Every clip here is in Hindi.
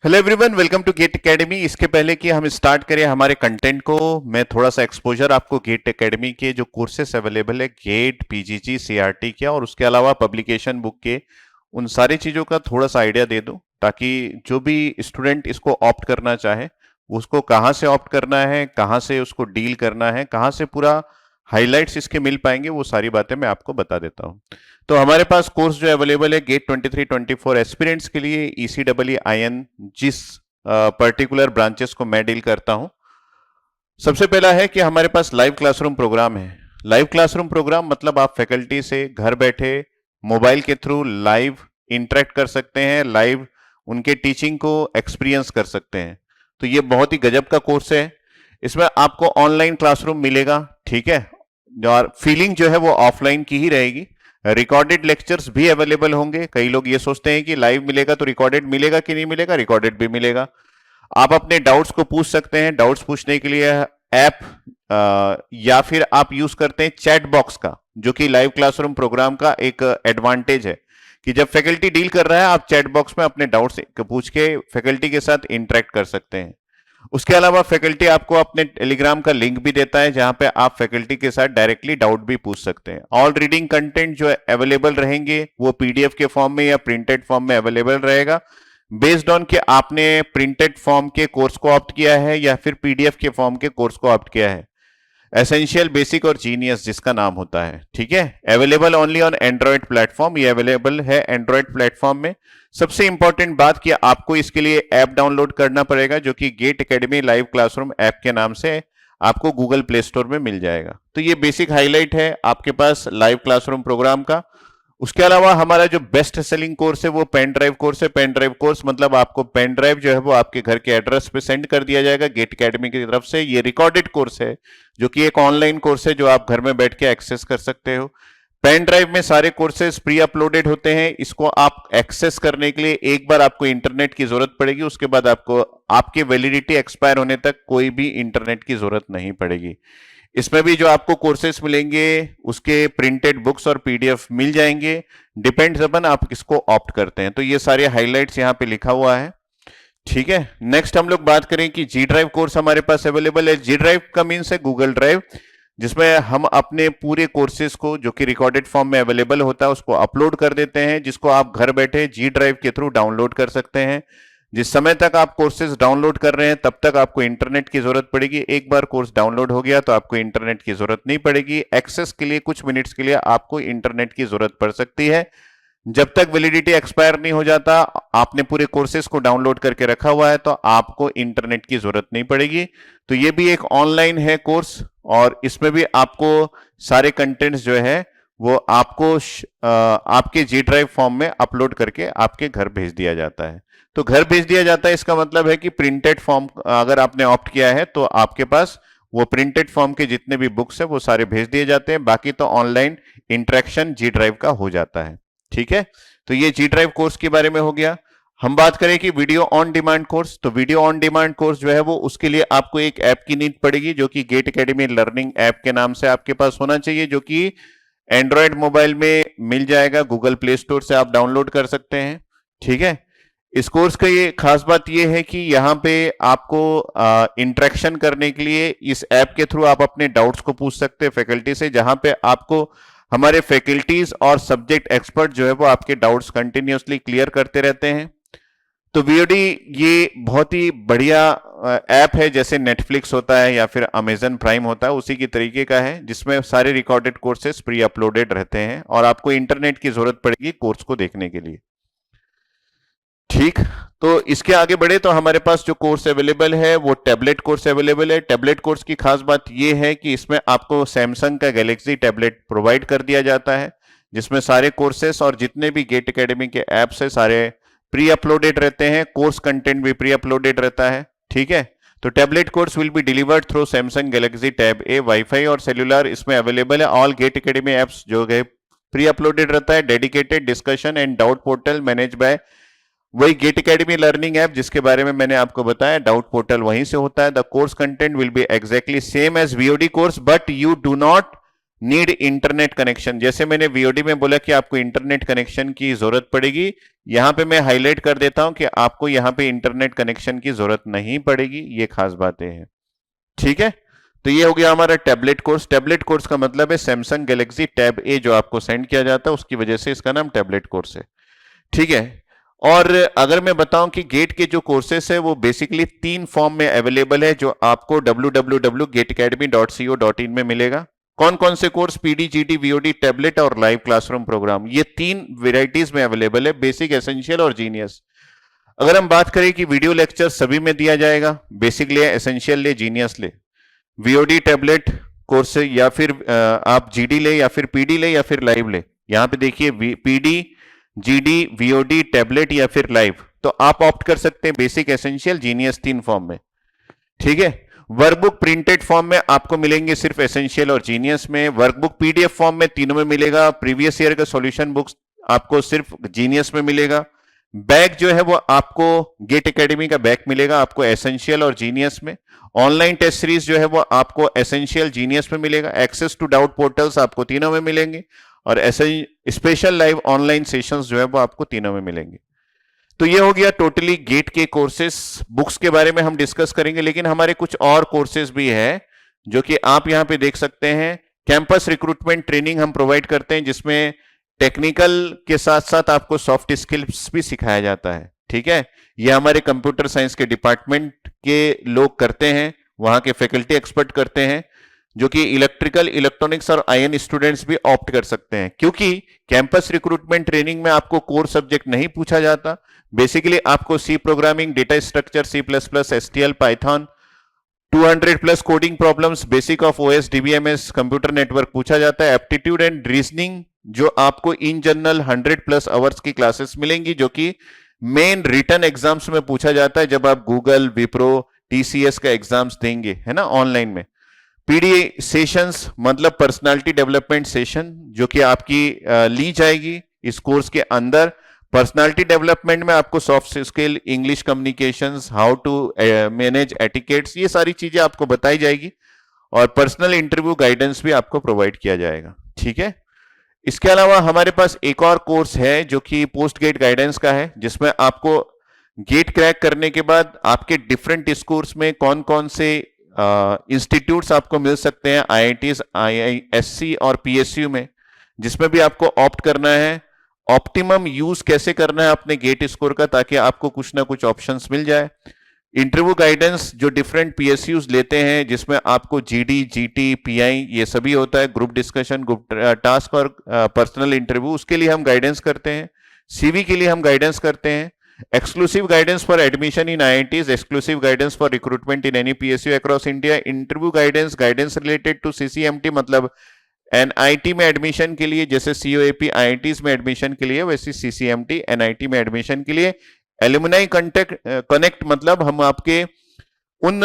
Hello everyone, welcome to GATE Academy. इसके पहले कि हम स्टार्ट करें हमारे कंटेंट को, मैं थोड़ा सा एक्सपोजर आपको गेट एकेडमी के जो कोर्सेस अवेलेबल है गेट पीजीजी सीआरटी के और उसके अलावा पब्लिकेशन बुक के, उन सारी चीज़ों का थोड़ा सा आइडिया दे दूं ताकि जो भी स्टूडेंट इसको ऑप्ट करना चाहे उसको कहाँ से ऑप्ट करना है, कहाँ से उसको डील करना है, कहाँ से पूरा हाइलाइट्स इसके मिल पाएंगे, वो सारी बातें मैं आपको बता देता हूँ। तो हमारे पास कोर्स जो अवेलेबल है गेट 23-24 एस्पिरेंट्स के लिए ईसीडब्ल्यू आईएन, जिस पर्टिकुलर ब्रांचेस को मैं डील करता हूं। सबसे पहला है कि हमारे पास लाइव क्लासरूम प्रोग्राम है। लाइव क्लासरूम प्रोग्राम मतलब आप फैकल्टी से घर बैठे मोबाइल के थ्रू लाइव इंटरेक्ट कर सकते हैं, लाइव उनके टीचिंग को एक्सपीरियंस कर सकते हैं। तो ये बहुत ही गजब का कोर्स है। इसमें आपको ऑनलाइन क्लासरूम मिलेगा, ठीक है, और फीलिंग जो है वो ऑफलाइन की ही रहेगी। रिकॉर्डेड लेक्चर्स भी अवेलेबल होंगे। कई लोग ये सोचते हैं कि लाइव मिलेगा तो रिकॉर्डेड मिलेगा कि नहीं मिलेगा, रिकॉर्डेड भी मिलेगा। आप अपने डाउट्स को पूछ सकते हैं। डाउट्स पूछने के लिए ऐप या फिर आप यूज करते हैं चैट बॉक्स का, जो कि लाइव क्लासरूम प्रोग्राम का एक एडवांटेज है कि जब फैकल्टी डील कर रहा है आप चैट बॉक्स में अपने डाउट्स पूछ के फैकल्टी के साथ इंटरेक्ट कर सकते हैं। उसके अलावा फैकल्टी आपको अपने टेलीग्राम का लिंक भी देता है जहां पे आप फैकल्टी के साथ डायरेक्टली डाउट भी पूछ सकते हैं। ऑल रीडिंग कंटेंट जो अवेलेबल रहेंगे वो पीडीएफ के फॉर्म में या प्रिंटेड फॉर्म में अवेलेबल रहेगा, बेस्ड ऑन कि आपने प्रिंटेड फॉर्म के कोर्स को ऑप्ट किया है या फिर पीडीएफ के फॉर्म के कोर्स को ऑप्ट किया है। एसेंशियल, बेसिक और जीनियस जिसका नाम होता है, ठीक है। Available only on Android platform, ये अवेलेबल है एंड्रॉयड प्लेटफॉर्म में। सबसे इंपॉर्टेंट बात कि आपको इसके लिए ऐप डाउनलोड करना पड़ेगा, जो कि GATE Academy live classroom app के नाम से आपको गूगल प्ले स्टोर में मिल जाएगा। तो ये बेसिक हाईलाइट है आपके पास लाइव क्लासरूम प्रोग्राम का। उसके अलावा हमारा जो बेस्ट सेलिंग कोर्स है वो पेन ड्राइव कोर्स है। पेन ड्राइव कोर्स मतलब आपको पेन ड्राइव जो है वो आपके घर के एड्रेस पे सेंड कर दिया जाएगा गेट एकेडमी की तरफ से। ये रिकॉर्डेड कोर्स है, जो कि एक ऑनलाइन कोर्स है जो आप घर में बैठ के एक्सेस कर सकते हो। पेन ड्राइव में सारे कोर्सेज प्री अपलोडेड होते हैं। इसको आप एक्सेस करने के लिए एक बार आपको इंटरनेट की जरूरत पड़ेगी, उसके बाद आपको आपकी वैलिडिटी एक्सपायर होने तक कोई भी इंटरनेट की जरूरत नहीं पड़ेगी। इसमें भी जो आपको कोर्सेस मिलेंगे उसके प्रिंटेड बुक्स और पीडीएफ मिल जाएंगे, डिपेंड्स अपन आप किसको ऑप्ट करते हैं। तो ये सारे हाइलाइट्स यहाँ पे लिखा हुआ है, ठीक है। नेक्स्ट हम लोग बात करें कि जी ड्राइव कोर्स हमारे पास अवेलेबल है। जी ड्राइव का मीन्स है गूगल ड्राइव, जिसमें हम अपने पूरे कोर्सेज को जो कि रिकॉर्डेड फॉर्म में अवेलेबल होता है उसको अपलोड कर देते हैं, जिसको आप घर बैठे जी ड्राइव के थ्रू डाउनलोड कर सकते हैं। जिस समय तक आप कोर्सेज डाउनलोड कर रहे हैं तब तक आपको इंटरनेट की जरूरत पड़ेगी। एक बार कोर्स डाउनलोड हो गया तो आपको इंटरनेट की जरूरत नहीं पड़ेगी। एक्सेस के लिए कुछ मिनट्स के लिए आपको इंटरनेट की जरूरत पड़ सकती है। जब तक वैलिडिटी एक्सपायर नहीं हो जाता, आपने पूरे कोर्सेज को डाउनलोड करके रखा हुआ है तो आपको इंटरनेट की जरूरत नहीं पड़ेगी। तो ये भी एक ऑनलाइन है कोर्स और इसमें भी आपको सारे कंटेंट्स जो है वो आपको आपके जी ड्राइव फॉर्म में अपलोड करके आपके घर भेज दिया जाता है। तो घर भेज दिया जाता है इसका मतलब है कि प्रिंटेड फॉर्म अगर आपने ऑप्ट किया है तो आपके पास वो प्रिंटेड फॉर्म के जितने भी बुक्स है वो सारे भेज दिए जाते हैं। बाकी तो ऑनलाइन इंटरेक्शन जी ड्राइव का हो जाता है, ठीक है। तो ये जी ड्राइव कोर्स के बारे में हो गया। हम बात करें कि वीडियो ऑन डिमांड कोर्स, तो वीडियो ऑन डिमांड कोर्स जो है वो उसके लिए आपको एक ऐप की नीड पड़ेगी, जो कि गेट एकेडमी लर्निंग ऐप के नाम से आपके पास होना चाहिए, जो कि एंड्रॉयड मोबाइल में मिल जाएगा। गूगल प्ले स्टोर से आप डाउनलोड कर सकते हैं, ठीक है। इस कोर्स का ये खास बात ये है कि यहाँ पे आपको इंटरेक्शन करने के लिए इस ऐप के थ्रू आप अपने डाउट्स को पूछ सकते हैं फैकल्टी से, जहां पे आपको हमारे फैकल्टीज और सब्जेक्ट एक्सपर्ट जो है वो आपके डाउट्स कंटिन्यूसली क्लियर करते रहते हैं। तो वीओडी ये बहुत ही बढ़िया ऐप है, जैसे नेटफ्लिक्स होता है या फिर अमेजन प्राइम होता है उसी की तरीके का है, जिसमें सारे रिकॉर्डेड कोर्सेज प्री अपलोडेड रहते हैं और आपको इंटरनेट की जरूरत पड़ेगी कोर्स को देखने के लिए, ठीक। तो इसके आगे बढ़े तो हमारे पास जो कोर्स अवेलेबल है वो टैबलेट कोर्स अवेलेबल है। टैबलेट कोर्स की खास बात ये है कि इसमें आपको सैमसंग का गैलेक्सी टैबलेट प्रोवाइड कर दिया जाता है, जिसमें सारे कोर्सेस और जितने भी गेट एकेडमी के ऐप्स है सारे प्री अपलोडेड रहते हैं। कोर्स कंटेंट भी प्री अपलोडेड रहता है, ठीक है। तो tablet course will be delivered through Samsung Galaxy tab A. Wifi और सेल्यूलर इसमें अवेलेबल है। ऑल गेट एकेडमी ऐप्स जो है प्री अपलोडेड रहता है। Dedicated discussion and doubt portal manage by वही गेट एकेडमी लर्निंग ऐप, जिसके बारे में मैंने आपको बताया। डाउट पोर्टल वहीं से होता है। The course content will be exactly same as VOD course, but you do not need internet connection, जैसे मैंने वीओडी में बोला कि आपको इंटरनेट कनेक्शन की जरूरत पड़ेगी, यहां पे मैं हाईलाइट कर देता हूं कि आपको यहां पे इंटरनेट कनेक्शन की जरूरत नहीं पड़ेगी, ये खास बातें हैं। ठीक है, तो ये हो गया हमारा टैबलेट कोर्स। टैबलेट कोर्स का मतलब है सैमसंग गैलेक्सी टैब ए जो आपको सेंड किया जाता है, उसकी वजह से इसका नाम टैबलेट कोर्स है। ठीक है, और अगर मैं बताऊं कि गेट के जो कोर्सेस है वो बेसिकली 3 फॉर्म में अवेलेबल है, जो आपको www.gateacademy.co.in में मिलेगा। कौन कौन से course? PD, GD, VOD, tablet और लाइव क्लासरूम प्रोग्राम, ये 3 वेराइटीज में अवेलेबल है, बेसिक, एसेंशियल और जीनियस। अगर हम बात करें कि वीडियो लेक्चर सभी में दिया जाएगा, बेसिक ले, एसेंशियल ले, जीनियस ले, वीओडी, टैबलेट कोर्स या फिर आप जीडी ले या फिर पीडी ले या फिर लाइव ले। यहां पे देखिए पीडी, जीडी, वीओडी, टैबलेट या फिर लाइव, तो आप ऑप्ट कर सकते हैं बेसिक, एसेंशियल, जीनियस 3 फॉर्म में। ठीक है, वर्कबुक प्रिंटेड फॉर्म में आपको मिलेंगे सिर्फ एसेंशियल और जीनियस में, वर्कबुक पीडीएफ फॉर्म में तीनों में मिलेगा, प्रीवियस ईयर का सॉल्यूशन बुक्स आपको सिर्फ जीनियस में मिलेगा। बैग जो है वो आपको गेट एकेडमी का बैग मिलेगा आपको एसेंशियल और जीनियस में। ऑनलाइन टेस्ट सीरीज जो है वो आपको एसेंशियल, जीनियस में मिलेगा। एक्सेस टू डाउट पोर्टल्स आपको तीनों में मिलेंगे, और ऐसे स्पेशल लाइव ऑनलाइन सेशंस जो है वो आपको तीनों में मिलेंगे। तो ये हो गया टोटली गेट के कोर्सेस। बुक्स के बारे में हम डिस्कस करेंगे, लेकिन हमारे कुछ और कोर्सेज भी है जो कि आप यहां पे देख सकते हैं। कैंपस रिक्रूटमेंट ट्रेनिंग हम प्रोवाइड करते हैं, जिसमें टेक्निकल के साथ साथ आपको सॉफ्ट स्किल्स भी सिखाया जाता है। ठीक है, ये हमारे कंप्यूटर साइंस के डिपार्टमेंट के लोग करते हैं, वहां के फैकल्टी एक्सपर्ट करते हैं, जो कि इलेक्ट्रिकल, इलेक्ट्रॉनिक्स और आईएन स्टूडेंट्स भी ऑप्ट कर सकते हैं। क्योंकि कैंपस रिक्रूटमेंट ट्रेनिंग में आपको कोर सब्जेक्ट नहीं पूछा जाता, बेसिकली आपको C programming, data structure, C plus plus, STL, Python, 200 plus coding problems, basic of OS, DBMS, computer network पूछा जाता है। एप्टीट्यूड एंड रीजनिंग जो आपको इन जनरल 100 प्लस आवर्स की क्लासेस मिलेंगी, जो कि मेन रिटर्न एग्जाम्स में पूछा जाता है जब आप गूगल, विप्रो, टीसीएस का एग्जाम्स देंगे, है ना, ऑनलाइन में। पीडी सेशंस मतलब पर्सनालिटी डेवलपमेंट सेशन, जो कि आपकी ली जाएगी इस कोर्स के अंदर। पर्सनालिटी डेवलपमेंट में आपको soft skill, English communications, how to manage etiquettes, ये सारी चीजें आपको बताई जाएगी, और पर्सनल इंटरव्यू गाइडेंस भी आपको प्रोवाइड किया जाएगा। ठीक है, इसके अलावा हमारे पास एक और कोर्स है जो कि पोस्ट गेट गाइडेंस का है, जिसमें आपको गेट क्रैक करने के बाद आपके डिफरेंट स्कोर्स में कौन कौन से इंस्टीट्यूट्स आपको मिल सकते हैं, आईआईटीज, आईआईएससी और पीएसयू में, जिसमें भी आपको ऑप्ट करना है। ऑप्टिमम यूज कैसे करना है अपने गेट स्कोर का, ताकि आपको कुछ ना कुछ ऑप्शंस मिल जाए। इंटरव्यू गाइडेंस जो डिफरेंट पीएसयूज लेते हैं, जिसमें आपको जीडी, जीटी, पीआई ये सभी होता है, ग्रुप डिस्कशन, ग्रुप टास्क और पर्सनल इंटरव्यू, उसके लिए हम गाइडेंस करते हैं। सीवी के लिए हम गाइडेंस करते हैं। Exclusive guidance for admission in IITs, exclusive guidance for recruitment in any PSU across India. Interview guidance, guidance related to CCMT, मतलब एनआईटी में एडमिशन के लिए जैसे सीओएपी आईआईटीज में एडमिशन के लिए, वैसे सीसीएमटी एनआईटी में एडमिशन के लिए। एलुमनाई कनेक्ट मतलब हम आपके उन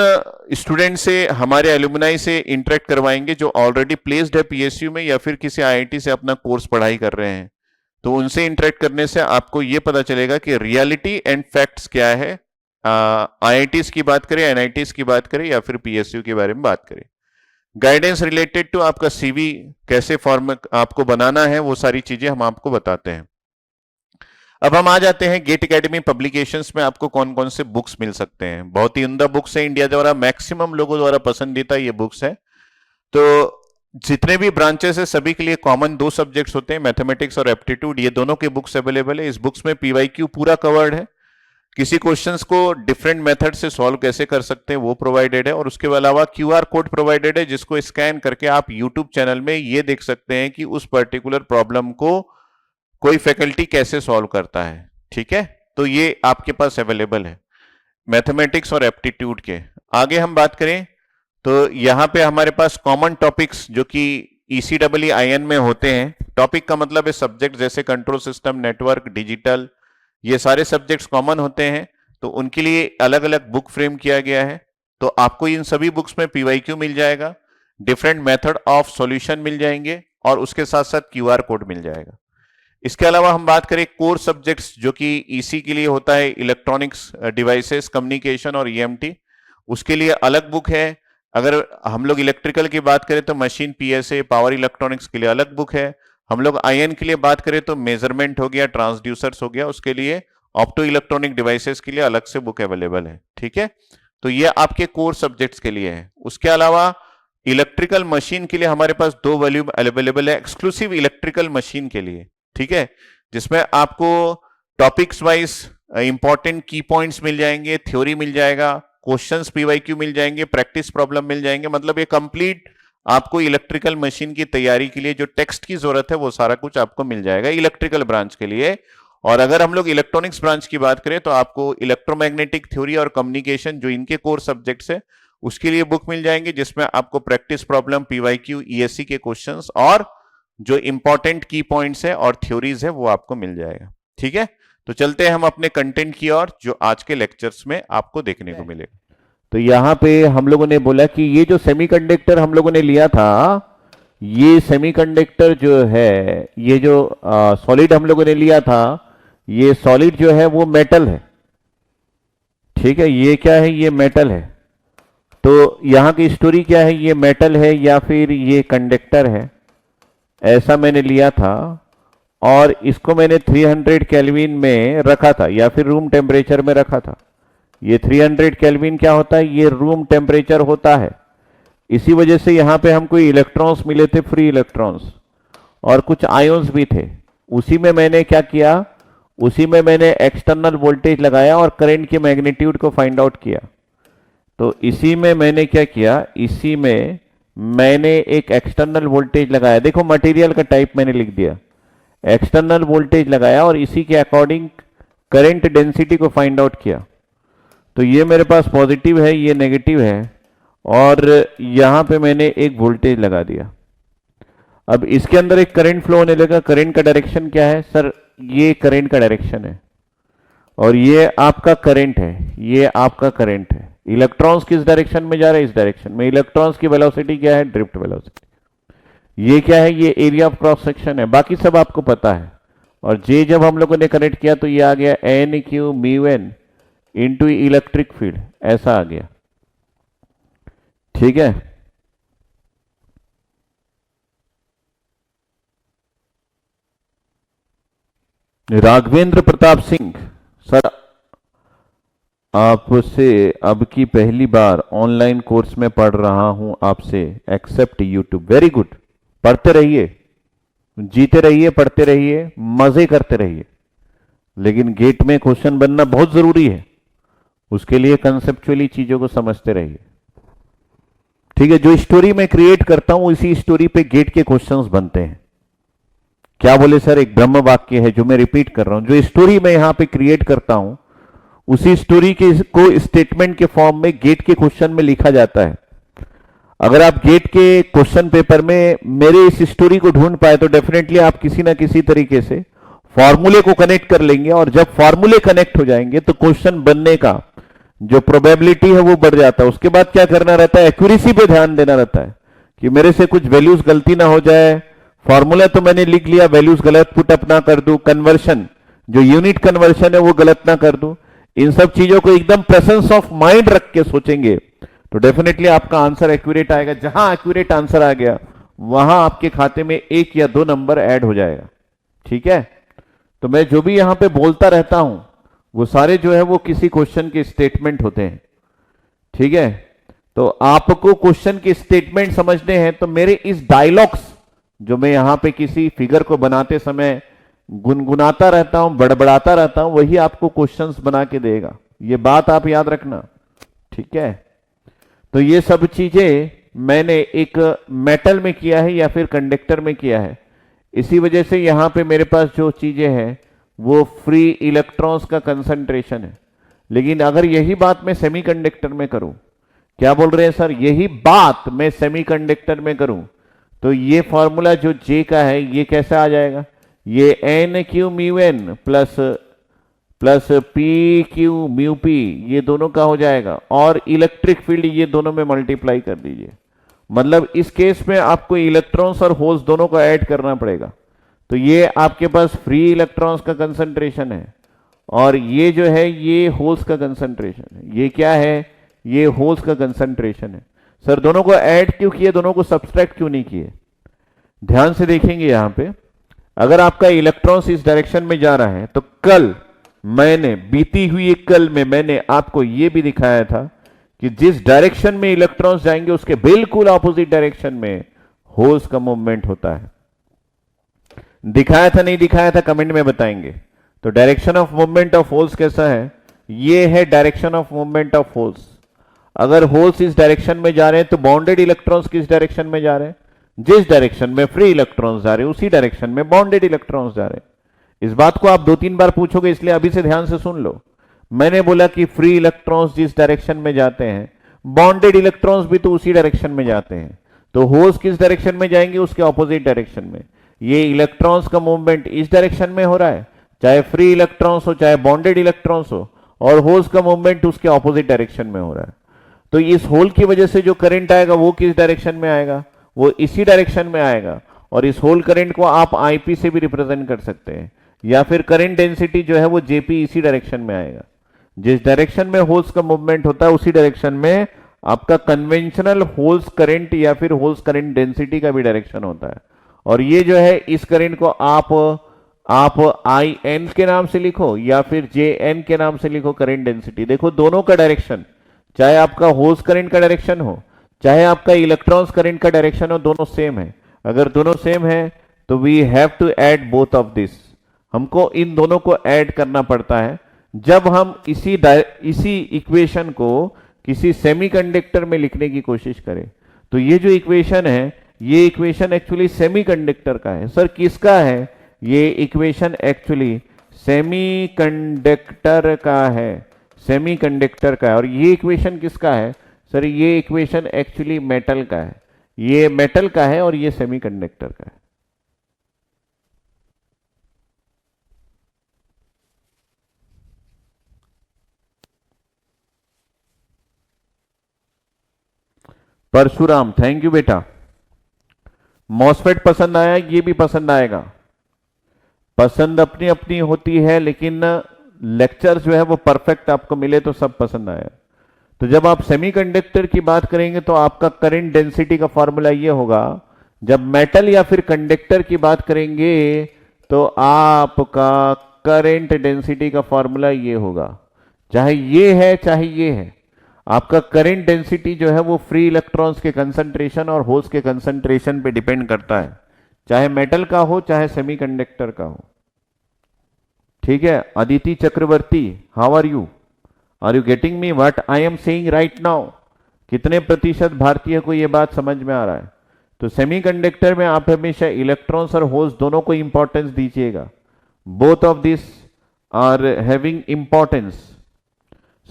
स्टूडेंट से, हमारे एलुमनाई से इंटरेक्ट करवाएंगे जो ऑलरेडी प्लेस्ड है पीएसयू में या फिर किसी आईआईटी से अपना कोर्स पढ़ाई कर रहे हैं। तो उनसे इंटरेक्ट करने से आपको यह पता चलेगा कि रियलिटी एंड फैक्ट्स क्या है, आईआईटीज की बात करें, एनआईटीज की बात करें या फिर पीएसयू के बारे में बात करें। गाइडेंस रिलेटेड टू आपका सीवी कैसे फॉर्म आपको बनाना है, वो सारी चीजें हम आपको बताते हैं। अब हम आ जाते हैं गेट एकेडमी पब्लिकेशंस में आपको कौन कौन से बुक्स मिल सकते हैं। बहुत ही उम्दा बुक्स है, इंडिया द्वारा मैक्सिमम लोगों द्वारा पसंदीदा ये बुक्स है। तो जितने भी ब्रांचेस है सभी के लिए कॉमन 2 सब्जेक्ट्स होते हैं, मैथमेटिक्स और एप्टीट्यूड, ये दोनों के बुक्स अवेलेबल है। इस बुक्स में पीवाईक्यू पूरा कवर्ड है, किसी क्वेश्चंस को डिफरेंट मेथड से सॉल्व कैसे कर सकते हैं वो प्रोवाइडेड है, और उसके अलावा क्यूआर कोड प्रोवाइडेड है, जिसको स्कैन करके आप यूट्यूब चैनल में ये देख सकते हैं कि उस पर्टिकुलर प्रॉब्लम को कोई फैकल्टी कैसे सॉल्व करता है। ठीक है, तो ये आपके पास अवेलेबल है मैथमेटिक्स और एप्टीट्यूड के। आगे हम बात करें तो यहां पे हमारे पास कॉमन टॉपिक्स जो कि ECEE में होते हैं, टॉपिक का मतलब है सब्जेक्ट, जैसे कंट्रोल सिस्टम, नेटवर्क, डिजिटल, ये सारे सब्जेक्ट्स कॉमन होते हैं। तो उनके लिए अलग अलग बुक फ्रेम किया गया है। तो आपको इन सभी बुक्स में पीवाईक्यू मिल जाएगा, डिफरेंट मेथड ऑफ सॉल्यूशन मिल जाएंगे, और उसके साथ साथ क्यूआर कोड मिल जाएगा। इसके अलावा हम बात करें कोर सब्जेक्ट्स जो कि ईसी के लिए होता है, इलेक्ट्रॉनिक्स डिवाइसेस, कम्युनिकेशन और ईएमटी, उसके लिए अलग बुक है। अगर हम लोग इलेक्ट्रिकल की बात करें तो मशीन पीएसए पावर इलेक्ट्रॉनिक्स के लिए अलग बुक है। हम लोग आईएन के लिए बात करें तो मेजरमेंट हो गया, ट्रांसड्यूसर्स हो गया, उसके लिए ऑप्टो इलेक्ट्रॉनिक डिवाइसेस के लिए अलग से बुक अवेलेबल है। ठीक है, तो ये आपके कोर सब्जेक्ट्स के लिए है। उसके अलावा इलेक्ट्रिकल मशीन के लिए हमारे पास 2 वॉल्यूम अवेलेबल है एक्सक्लूसिव इलेक्ट्रिकल मशीन के लिए। ठीक है, जिसमें आपको टॉपिक्स वाइज इंपॉर्टेंट की पॉइंट्स मिल जाएंगे, थ्योरी मिल जाएगा, क्वेश्चंस पीवाईक्यू मिल जाएंगे, प्रैक्टिस प्रॉब्लम मिल जाएंगे। मतलब ये कंप्लीट आपको इलेक्ट्रिकल मशीन की तैयारी के लिए जो टेक्स्ट की जरूरत है वो सारा कुछ आपको मिल जाएगा इलेक्ट्रिकल ब्रांच के लिए। और अगर हम लोग इलेक्ट्रॉनिक्स ब्रांच की बात करें तो आपको इलेक्ट्रोमैग्नेटिक थ्योरी और कम्युनिकेशन जो इनके कोर सब्जेक्ट्स है उसके लिए बुक मिल जाएंगे, जिसमें आपको प्रैक्टिस प्रॉब्लम, पीवाईक्यू, ईएससी के क्वेश्चंस और जो इंपॉर्टेंट की पॉइंट्स है और थ्योरीज है वो आपको मिल जाएगा। ठीक है, तो चलते हैं हम अपने कंटेंट की ओर जो आज के लेक्चर्स में आपको देखने को मिलेगा। तो यहाँ पे हम लोगों ने बोला कि ये जो सेमीकंडक्टर हम लोगों ने लिया था, ये सेमीकंडक्टर जो है, ये जो सॉलिड हम लोगों ने लिया था, ये सॉलिड जो है वो मेटल है। ठीक है, ये क्या है? ये मेटल है। तो यहाँ की स्टोरी क्या है? ये मेटल है या फिर ये कंडक्टर है, ऐसा मैंने लिया था और इसको मैंने 300 केल्विन में रखा था या फिर रूम टेम्परेचर में रखा था। ये 300 केल्विन क्या होता है? ये रूम टेम्परेचर होता है। इसी वजह से यहां पे हमको इलेक्ट्रॉन्स मिले थे, फ्री इलेक्ट्रॉन्स, और कुछ आयोन्स भी थे। उसी में मैंने क्या किया? उसी में मैंने एक्सटर्नल वोल्टेज लगाया और करंट के मैग्नीट्यूड को फाइंड आउट किया। तो इसी में मैंने क्या किया? इसी में मैंने एक एक्सटर्नल वोल्टेज लगाया। देखो मटेरियल का टाइप मैंने लिख दिया, एक्सटर्नल वोल्टेज लगाया और इसी के अकॉर्डिंग करंट डेंसिटी को फाइंड आउट किया। तो ये मेरे पास पॉजिटिव है, ये नेगेटिव है, और यहां पे मैंने एक वोल्टेज लगा दिया। अब इसके अंदर एक करंट फ्लो होने लगा। करंट का डायरेक्शन क्या है सर? ये करंट का डायरेक्शन है और ये आपका करंट है, ये आपका करंट है। इलेक्ट्रॉन्स किस डायरेक्शन में जा रहे हैं? इस डायरेक्शन में। इलेक्ट्रॉन्स की वेलोसिटी क्या है? Drift velocity. ये क्या है? ये एरिया ऑफ क्रॉस सेक्शन है। बाकी सब आपको पता है। और जे जब हम लोगों ने कनेक्ट किया तो ये आ गया N Q mu N into electric field, ऐसा आ गया। ठीक है, राघवेंद्र प्रताप सिंह सर, आपसे अब की पहली बार ऑनलाइन कोर्स में पढ़ रहा हूं आपसे, एक्सेप्ट यूट्यूब। वेरी गुड, पढ़ते रहिए, जीते रहिए, पढ़ते रहिए, मजे करते रहिए, लेकिन गेट में क्वेश्चन बनना बहुत जरूरी है। उसके लिए कंसेप्चुअली चीजों को समझते रहिए। ठीक है, जो स्टोरी मैं क्रिएट करता हूं इसी स्टोरी पे गेट के क्वेश्चंस बनते हैं। क्या बोले सर? एक ब्रह्म वाक्य है जो मैं रिपीट कर रहा हूं। जो स्टोरी मैं यहां पे क्रिएट करता हूं उसी स्टोरी के को स्टेटमेंट के फॉर्म में गेट के क्वेश्चन में लिखा जाता है। अगर आप गेट के क्वेश्चन पेपर में मेरे इस स्टोरी को ढूंढ पाए तो डेफिनेटली आप किसी ना किसी तरीके से फॉर्मूले को कनेक्ट कर लेंगे, और जब फॉर्मूले कनेक्ट हो जाएंगे तो क्वेश्चन बनने का जो प्रोबेबिलिटी है वो बढ़ जाता है। उसके बाद क्या करना रहता है? एक्यूरेसी पे ध्यान देना रहता है कि मेरे से कुछ वैल्यूज गलती ना हो जाए। फॉर्मूला तो मैंने लिख लिया, वैल्यूज गलत पुट अप ना कर दूं, कन्वर्शन जो यूनिट कन्वर्शन है वो गलत ना कर दूं। इन सब चीजों को एकदम प्रेजेंस ऑफ माइंड रख के सोचेंगे तो डेफिनेटली आपका आंसर एक्यूरेट आएगा। जहां एक्यूरेट आंसर आ गया वहां आपके खाते में 1 या 2 नंबर ऐड हो जाएगा। ठीक है, तो मैं जो भी यहां पे बोलता रहता हूं वो सारे जो है वो किसी क्वेश्चन के स्टेटमेंट होते हैं। ठीक है, तो आपको क्वेश्चन के स्टेटमेंट समझने हैं तो मेरे इस डायलॉग्स जो मैं यहां पे किसी फिगर को बनाते समय गुनगुनाता रहता हूं, बड़बड़ाता रहता हूं, वही आपको क्वेश्चंस बना के देगा। ये बात आप याद रखना। ठीक है, तो ये सब चीजें मैंने एक मेटल में किया है या फिर कंडक्टर में किया है। इसी वजह से यहां पे मेरे पास जो चीजें हैं वो फ्री इलेक्ट्रॉन्स का कंसंट्रेशन है। लेकिन अगर यही बात मैं सेमीकंडक्टर में करूं, क्या बोल रहे हैं सर? यही बात मैं सेमीकंडक्टर में करूं तो ये फॉर्मूला जो जे का है ये कैसा आ जाएगा? ये N Q mu N plus P Q mu P, ये दोनों का हो जाएगा, और इलेक्ट्रिक फील्ड ये दोनों में मल्टीप्लाई कर दीजिए। मतलब इस केस में आपको इलेक्ट्रॉन्स और होल्स दोनों को ऐड करना पड़ेगा। तो ये आपके पास फ्री इलेक्ट्रॉन्स का कंसंट्रेशन है और ये जो है ये होल्स का कंसंट्रेशन है। ये क्या है? ये होल्स का कंसंट्रेशन है। सर दोनों को ऐड क्यों किए, दोनों को सब्सट्रैक्ट क्यों नहीं किए? ध्यान से देखेंगे यहां पे, अगर आपका इलेक्ट्रॉन्स इस डायरेक्शन में जा रहा है तो कल मैंने, बीती हुई एक कल में मैंने आपको यह भी दिखाया था कि जिस डायरेक्शन में इलेक्ट्रॉन्स जाएंगे उसके बिल्कुल ऑपोजिट डायरेक्शन में होल्स का मूवमेंट होता है। दिखाया था नहीं दिखाया था, कमेंट में बताएंगे। तो direction of movement of holes कैसा है? ये है direction of movement of holes. अगर होल्स इस डायरेक्शन में जा रहे हैं तो बाउंडेड इलेक्ट्रॉन्स किस डायरेक्शन में जा रहे हैं? जिस डायरेक्शन में फ्री इलेक्ट्रॉन्स जा रहे हैं उसी डायरेक्शन में बाउंडेड इलेक्ट्रॉन्स जा रहे हैं। इस बात को आप 2-3 बार पूछोगे, इसलिए अभी से ध्यान से सुन लो। मैंने बोला कि फ्री इलेक्ट्रॉन्स जिस डायरेक्शन में जाते हैं, बाउंडेड इलेक्ट्रॉन्स भी तो उसी डायरेक्शन में जाते हैं। तो होल्स किस डायरेक्शन में जाएंगे? उसके ऑपोजिट डायरेक्शन में। ये इलेक्ट्रॉन्स का मूवमेंट इस डायरेक्शन में हो रहा है, चाहे फ्री इलेक्ट्रॉन्स हो चाहे बाउंडेड इलेक्ट्रॉन्स हो, और होल्स का मूवमेंट उसके ऑपोजिट डायरेक्शन में हो रहा है। तो इस होल की वजह से जो करंट आएगा वो किस डायरेक्शन में आएगा? वो इसी डायरेक्शन में आएगा। और इस होल करंट को आप आईपी से भी रिप्रेजेंट कर सकते हैं, या फिर करंट डेंसिटी जो है वो जेपी इसी डायरेक्शन में आएगा। जिस डायरेक्शन में होल्स का मूवमेंट होता है उसी डायरेक्शन में आपका कन्वेंशनल होल्स करंट या फिर होल्स करंट डेंसिटी का भी डायरेक्शन होता है। और ये जो है, इस करंट को आप आई एन के नाम से लिखो या फिर जे एन के नाम से लिखो, करंट डेंसिटी। देखो दोनों का डायरेक्शन, चाहे आपका होल्स करंट का डायरेक्शन हो चाहे आपका इलेक्ट्रॉन्स करंट का डायरेक्शन हो, दोनों सेम है। अगर दोनों सेम है तो we have to add both of this. हमको इन दोनों को ऐड करना पड़ता है जब हम इसी इक्वेशन को किसी सेमीकंडक्टर में लिखने की कोशिश करें। तो ये जो इक्वेशन है, ये इक्वेशन एक्चुअली सेमीकंडक्टर का है। सर किसका है? ये इक्वेशन एक्चुअली सेमीकंडक्टर का है, सेमीकंडक्टर का है। और ये इक्वेशन किसका है? सर ये इक्वेशन एक्चुअली मेटल का है। ये मेटल का है और ये सेमीकंडक्टर का है। परशुराम, थैंक यू बेटा। मॉसफेट पसंद आया? ये भी पसंद आएगा। पसंद अपनी अपनी होती है, लेकिन लेक्चर जो है वो परफेक्ट आपको मिले तो सब पसंद आया। तो जब आप सेमीकंडक्टर की बात करेंगे तो आपका करंट डेंसिटी का फॉर्मूला ये होगा। जब मेटल या फिर कंडक्टर की बात करेंगे तो आपका करंट डेंसिटी का फॉर्मूला ये होगा। चाहे ये है चाहे ये है, आपका करंट डेंसिटी जो है वो फ्री इलेक्ट्रॉन्स के कंसंट्रेशन और होल्स के कंसंट्रेशन पे डिपेंड करता है, चाहे मेटल का हो चाहे सेमीकंडक्टर का हो। ठीक है, Aditi Chakravarti, how are you? Are you getting me what I am saying right now? कितने प्रतिशत भारतीय को यह बात समझ में आ रहा है? तो सेमीकंडक्टर में आप हमेशा इलेक्ट्रॉन्स और होल्स दोनों को इंपॉर्टेंस दीजिएगा। Both of this are having importance.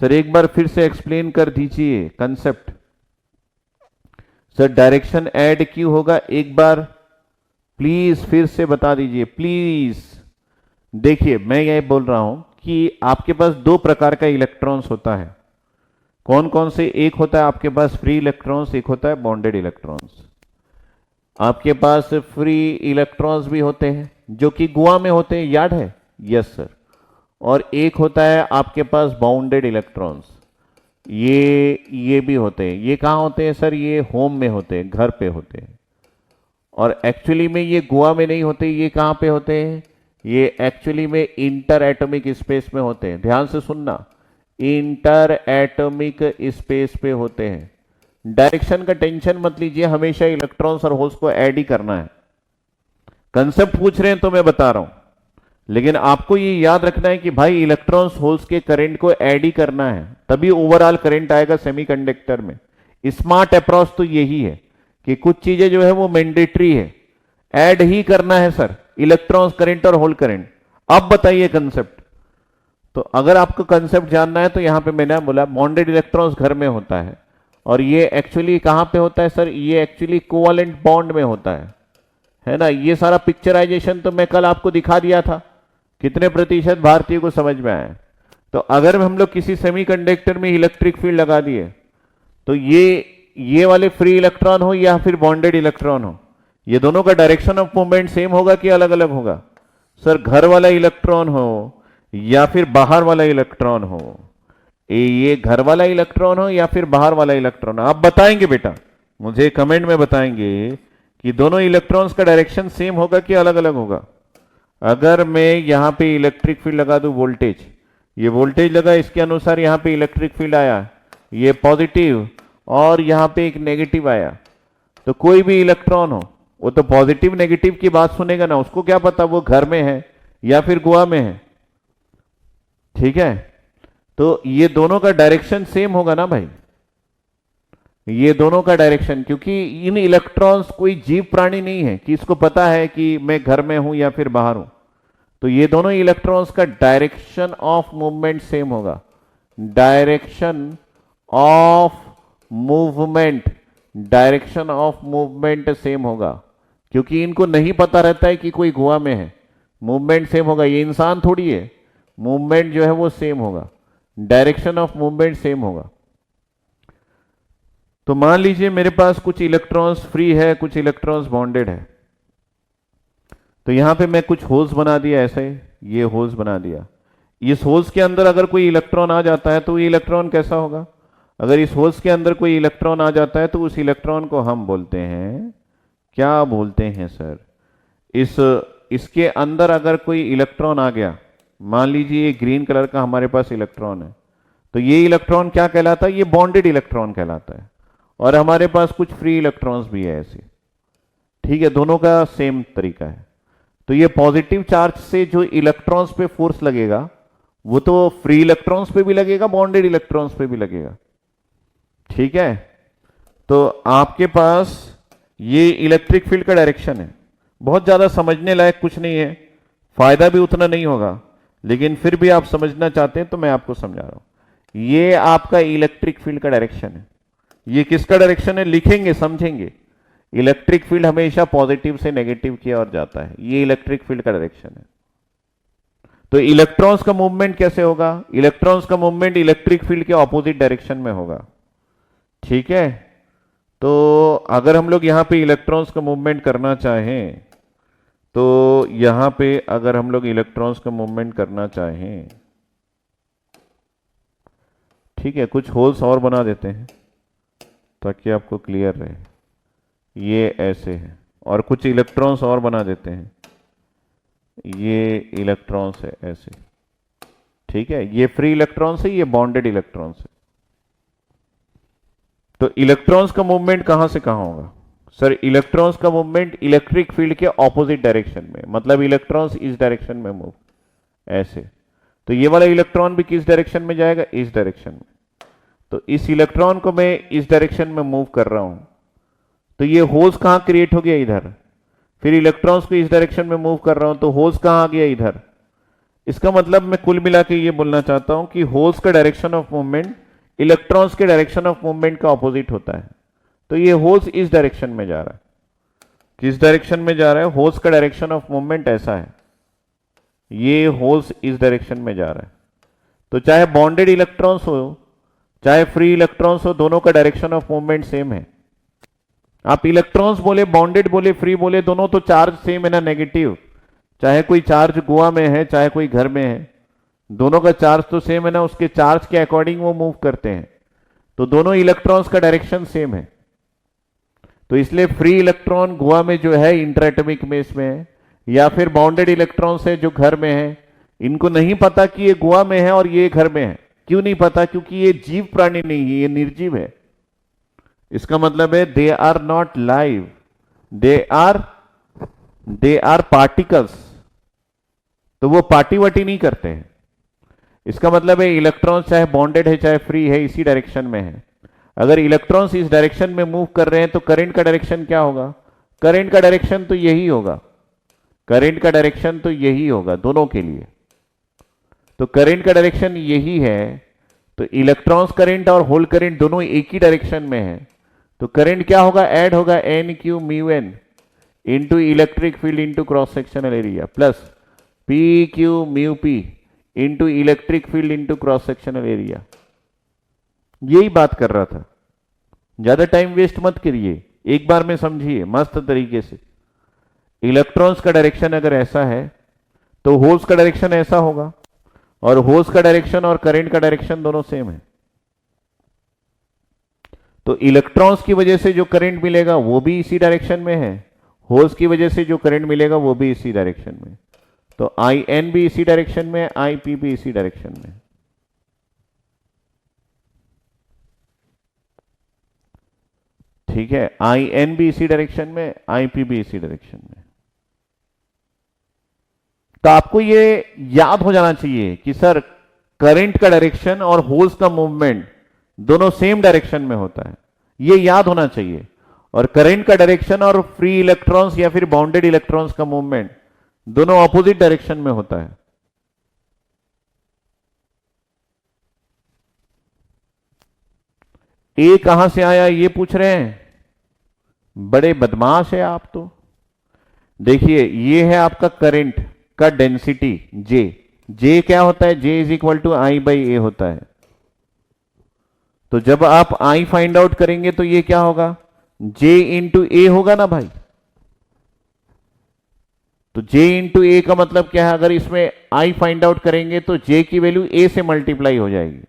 Sir एक बार फिर से एक्सप्लेन कर दीजिए कंसेप्ट। सर डायरेक्शन ऐड क्यों होगा, एक बार प्लीज फिर से बता दीजिए प्लीज। देखिए मैं ये बोल रहा हूं कि आपके पास दो प्रकार का इलेक्ट्रॉन्स होता है। कौन कौन से? एक होता है आपके पास फ्री इलेक्ट्रॉन्स, एक होता है बॉन्डेड इलेक्ट्रॉन्स। आपके पास फ्री इलेक्ट्रॉन्स भी होते हैं जो कि गुआ में होते हैं, याद है? Yes sir. और एक होता है आपके पास बाउंडेड इलेक्ट्रॉन्स, ये भी होते हैं। ये कहाँ होते हैं सर? ये होम में होते हैं, घर पे होते हैं। और एक्चुअली में ये गुआ में नहीं होते, ये कहाँ पे होते हैं? ये एक्चुअली में इंटर एटॉमिक स्पेस में होते हैं। ध्यान से सुनना, इंटर एटॉमिक स्पेस पे होते हैं। डायरेक्शन का टेंशन मत लीजिए, हमेशा इलेक्ट्रॉन्स और होल्स को ऐड ही करना है। कंसेप्ट पूछ रहे हैं तो मैं बता रहा हूं, लेकिन आपको ये याद रखना है कि भाई इलेक्ट्रॉन्स होल्स के करंट को ऐड ही करना है, तभी ओवरऑल करंट आएगा सेमीकंडक्टर में। स्मार्ट अप्रोच तो यही है कि कुछ चीजें जो है वो मैंडेटरी है, ऐड ही करना है सर, इलेक्ट्रॉन्स करंट और होल करंट। अब बताइए कंसेप्ट। तो अगर आपको कंसेप्ट जानना है तो यहां पे मैंने बोला बॉन्डेड इलेक्ट्रॉन्स घर में होता है, और ये एक्चुअली कहां पे होता है सर? ये एक्चुअली कोवैलेंट बॉन्ड में होता है ना। ये सारा पिक्चराइजेशन तो मैं कल आपको दिखा दिया था। कितने प्रतिशत भारतीय को समझ में आया? तो अगर हम लोग किसी सेमीकंडक्टर में इलेक्ट्रिक फील्ड लगा दिए तो ये वाले फ्री इलेक्ट्रॉन हो या फिर बॉन्डेड इलेक्ट्रॉन हो, ये दोनों का डायरेक्शन ऑफ मूवमेंट सेम होगा कि अलग अलग होगा? सर घर वाला इलेक्ट्रॉन हो या फिर बाहर वाला इलेक्ट्रॉन हो, ये घर वाला इलेक्ट्रॉन हो या फिर बाहर वाला इलेक्ट्रॉन, आप बताएंगे बेटा, मुझे कमेंट में बताएंगे कि दोनों इलेक्ट्रॉन्स का डायरेक्शन सेम होगा कि अलग अलग होगा। अगर मैं यहां पे इलेक्ट्रिक फील्ड लगा दूं, वोल्टेज, ये वोल्टेज लगा, इसके अनुसार यहां पे इलेक्ट्रिक फील्ड आया, ये पॉजिटिव, और यहां पे एक नेगेटिव आया, तो कोई भी इलेक्ट्रॉन हो वो तो पॉजिटिव नेगेटिव की बात सुनेगा ना, उसको क्या पता वो घर में है या फिर गुहा में है। ठीक है, तो ये दोनों का डायरेक्शन सेम होगा ना भाई, ये दोनों का डायरेक्शन, क्योंकि इन इलेक्ट्रॉन्स कोई जीव प्राणी नहीं है कि इसको पता है कि मैं घर में हूं या फिर बाहर हूं, तो ये दोनों इलेक्ट्रॉन्स का डायरेक्शन ऑफ मूवमेंट सेम होगा। Direction of movement, direction of movement same होगा, क्योंकि इनको नहीं पता रहता है कि कोई गुहा में है, मूवमेंट सेम होगा। ये इंसान थोड़ी है, मूवमेंट जो है वो सेम होगा, डायरेक्शन ऑफ मूवमेंट सेम होगा। तो मान लीजिए मेरे पास कुछ इलेक्ट्रॉन्स फ्री है, कुछ इलेक्ट्रॉन्स बॉन्डेड है, तो यहां पे मैं कुछ होल्स बना दिया, ऐसे ये होल्स बना दिया। इस होल्स के अंदर अगर कोई इलेक्ट्रॉन आ जाता है तो ये इलेक्ट्रॉन कैसा होगा? अगर इस होल्स के अंदर कोई इलेक्ट्रॉन आ जाता है तो उस इलेक्ट्रॉन को हम बोलते हैं, क्या बोलते हैं सर? इसके अंदर अगर कोई इलेक्ट्रॉन आ गया, मान लीजिए ये ग्रीन कलर का हमारे पास इलेक्ट्रॉन है, तो ये इलेक्ट्रॉन क्या कहलाता है? ये बॉन्डेड इलेक्ट्रॉन कहलाता है। और हमारे पास कुछ फ्री इलेक्ट्रॉन्स भी है ऐसे। ठीक है, दोनों का सेम तरीका है। तो ये पॉजिटिव चार्ज से जो इलेक्ट्रॉन्स पे फोर्स लगेगा वो तो फ्री इलेक्ट्रॉन्स पे भी लगेगा, बॉन्डेड इलेक्ट्रॉन्स पे भी लगेगा। ठीक है, तो आपके पास ये इलेक्ट्रिक फील्ड का डायरेक्शन है। बहुत ज्यादा समझने लायक कुछ नहीं है, फायदा भी उतना नहीं होगा, लेकिन फिर भी आप समझना चाहते हैं तो मैं आपको समझा रहा हूं। ये आपका इलेक्ट्रिक फील्ड का डायरेक्शन है। ये किसका डायरेक्शन है लिखेंगे, समझेंगे। इलेक्ट्रिक फील्ड हमेशा पॉजिटिव से नेगेटिव की ओर जाता है, ये इलेक्ट्रिक फील्ड का डायरेक्शन है। तो इलेक्ट्रॉन्स का मूवमेंट कैसे होगा? इलेक्ट्रॉन्स का मूवमेंट इलेक्ट्रिक फील्ड के ऑपोजिट डायरेक्शन में होगा। ठीक है, तो अगर हम लोग यहां पे इलेक्ट्रॉन्स का मूवमेंट करना चाहें, तो यहां पे अगर हम लोग इलेक्ट्रॉन्स का मूवमेंट करना चाहें, ठीक है, कुछ होल्स और बना देते हैं ताकि आपको क्लियर रहे। ये ऐसे है, और कुछ इलेक्ट्रॉन्स और बना देते हैं, ये इलेक्ट्रॉन्स है ऐसे। ठीक है, ये फ्री इलेक्ट्रॉन्स है, ये बॉन्डेड इलेक्ट्रॉन्स है। तो इलेक्ट्रॉन्स का मूवमेंट कहां से कहां होगा? सर, इलेक्ट्रॉन्स का मूवमेंट इलेक्ट्रिक फील्ड के ऑपोजिट डायरेक्शन में, मतलब इलेक्ट्रॉन्स इस डायरेक्शन में मूव, ऐसे। तो ये वाला इलेक्ट्रॉन भी किस डायरेक्शन में जाएगा? इस डायरेक्शन में। तो इस इलेक्ट्रॉन को मैं इस डायरेक्शन में मूव कर रहा हूं, तो ये होल्स कहां क्रिएट हो गया? इधर। फिर इलेक्ट्रॉन्स को इस डायरेक्शन में मूव कर रहा हूं, तो होल्स कहां आ गया? इधर। इसका मतलब मैं कुल मिला के ये बोलना चाहता हूं कि होल्स का डायरेक्शन ऑफ मूवमेंट इलेक्ट्रॉन्स के डायरेक्शन ऑफ मूवमेंट का ऑपोजिट होता है। तो ये होल्स इस डायरेक्शन में जा रहा है। किस डायरेक्शन में जा रहा है? होल्स का डायरेक्शन ऑफ मूवमेंट ऐसा है, ये होल्स इस डायरेक्शन में जा रहा है। तो चाहे बॉन्डेड इलेक्ट्रॉन्स हो चाहे फ्री इलेक्ट्रॉन्स हो, दोनों का डायरेक्शन ऑफ मूवमेंट सेम है। आप इलेक्ट्रॉन्स बोले, बॉन्डेड बोले, फ्री बोले, दोनों तो चार्ज सेम है ना, नेगेटिव। चाहे कोई चार्ज गुहा में है चाहे कोई घर में है, दोनों का चार्ज तो सेम है ना, उसके चार्ज के अकॉर्डिंग वो मूव करते हैं। तो दोनों इलेक्ट्रॉन्स का डायरेक्शन सेम है। तो इसलिए फ्री इलेक्ट्रॉन गुहा में जो है इंटरएटॉमिक में इसमें है, या फिर बाउंडेड इलेक्ट्रॉन्स है जो घर में है, इनको नहीं पता कि ये गुहा में है और ये घर में है। क्यों नहीं पता? क्योंकि ये जीव प्राणी नहीं है, ये निर्जीव है। इसका मतलब है they are not live, they are particles. तो वो पार्टी वाटी नहीं करते हैं। इसका मतलब है इलेक्ट्रॉन चाहे बॉन्डेड है चाहे फ्री है, इसी डायरेक्शन में है। अगर इलेक्ट्रॉन्स इस डायरेक्शन में मूव कर रहे हैं तो करंट का डायरेक्शन क्या होगा? करंट का डायरेक्शन तो यही होगा, करंट का डायरेक्शन तो यही होगा दोनों के लिए। तो करंट का डायरेक्शन यही है, तो इलेक्ट्रॉन्स करंट और होल करंट दोनों एक ही डायरेक्शन में है। तो करंट क्या होगा? ऐड होगा N Q mu N into electric field into cross sectional area plus P Q mu P into electric field into cross sectional area. यही बात कर रहा था। ज्यादा टाइम वेस्ट मत करिए, एक बार में समझिए मस्त तरीके से। इलेक्ट्रॉन्स का डायरेक्शन अगर ऐसा है तो होल्स का डायरेक्शन ऐसा होगा। और होल्स का डायरेक्शन और करंट का डायरेक्शन दोनों सेम है। तो इलेक्ट्रॉन्स की वजह से जो करंट मिलेगा वो भी इसी डायरेक्शन में है, होल्स की वजह से जो करंट मिलेगा वो भी इसी डायरेक्शन में। तो आई एन भी इसी डायरेक्शन में, आई पी भी इसी डायरेक्शन में। ठीक है, आई एन भी इसी डायरेक्शन में, आई पी भी इसी डायरेक्शन में। तो आपको ये याद हो जाना चाहिए कि सर करंट का डायरेक्शन और होल्स का मूवमेंट दोनों सेम डायरेक्शन में होता है, ये याद होना चाहिए। और करंट का डायरेक्शन और फ्री इलेक्ट्रॉन्स या फिर बाउंडेड इलेक्ट्रॉन्स का मूवमेंट दोनों ऑपोजिट डायरेक्शन में होता है। ए कहां से आया ये पूछ रहे हैं, बड़े बदमाश है आप तो। देखिए ये है आपका करंट का डेंसिटी जे। जे क्या होता है, J is equal to I by A होता है। तो जब आप आई फाइंड आउट करेंगे तो ये क्या होगा, जे इंटू ए होगा ना भाई। तो जे इंटू ए का मतलब क्या है, अगर इसमें आई फाइंड आउट करेंगे तो जे की वैल्यू ए से मल्टीप्लाई हो जाएगी।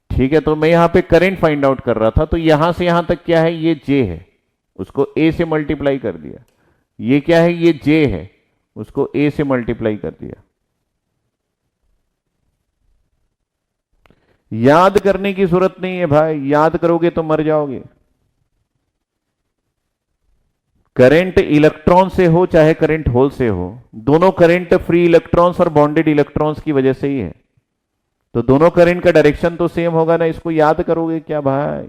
ठीक है, तो मैं यहां पे करंट फाइंड आउट कर रहा था, तो यहां से यहां तक क्या है, ये जे है, उसको ए से मल्टीप्लाई कर दिया। ये क्या है, ये जे है, उसको ए से मल्टीप्लाई कर दिया। याद करने की जरूरत नहीं है भाई, याद करोगे तो मर जाओगे। करंट इलेक्ट्रॉन से हो चाहे करंट होल से हो, दोनों करंट फ्री इलेक्ट्रॉन्स और बॉन्डेड इलेक्ट्रॉन्स की वजह से ही है। तो दोनों करंट का डायरेक्शन तो सेम होगा ना, इसको याद करोगे क्या भाई।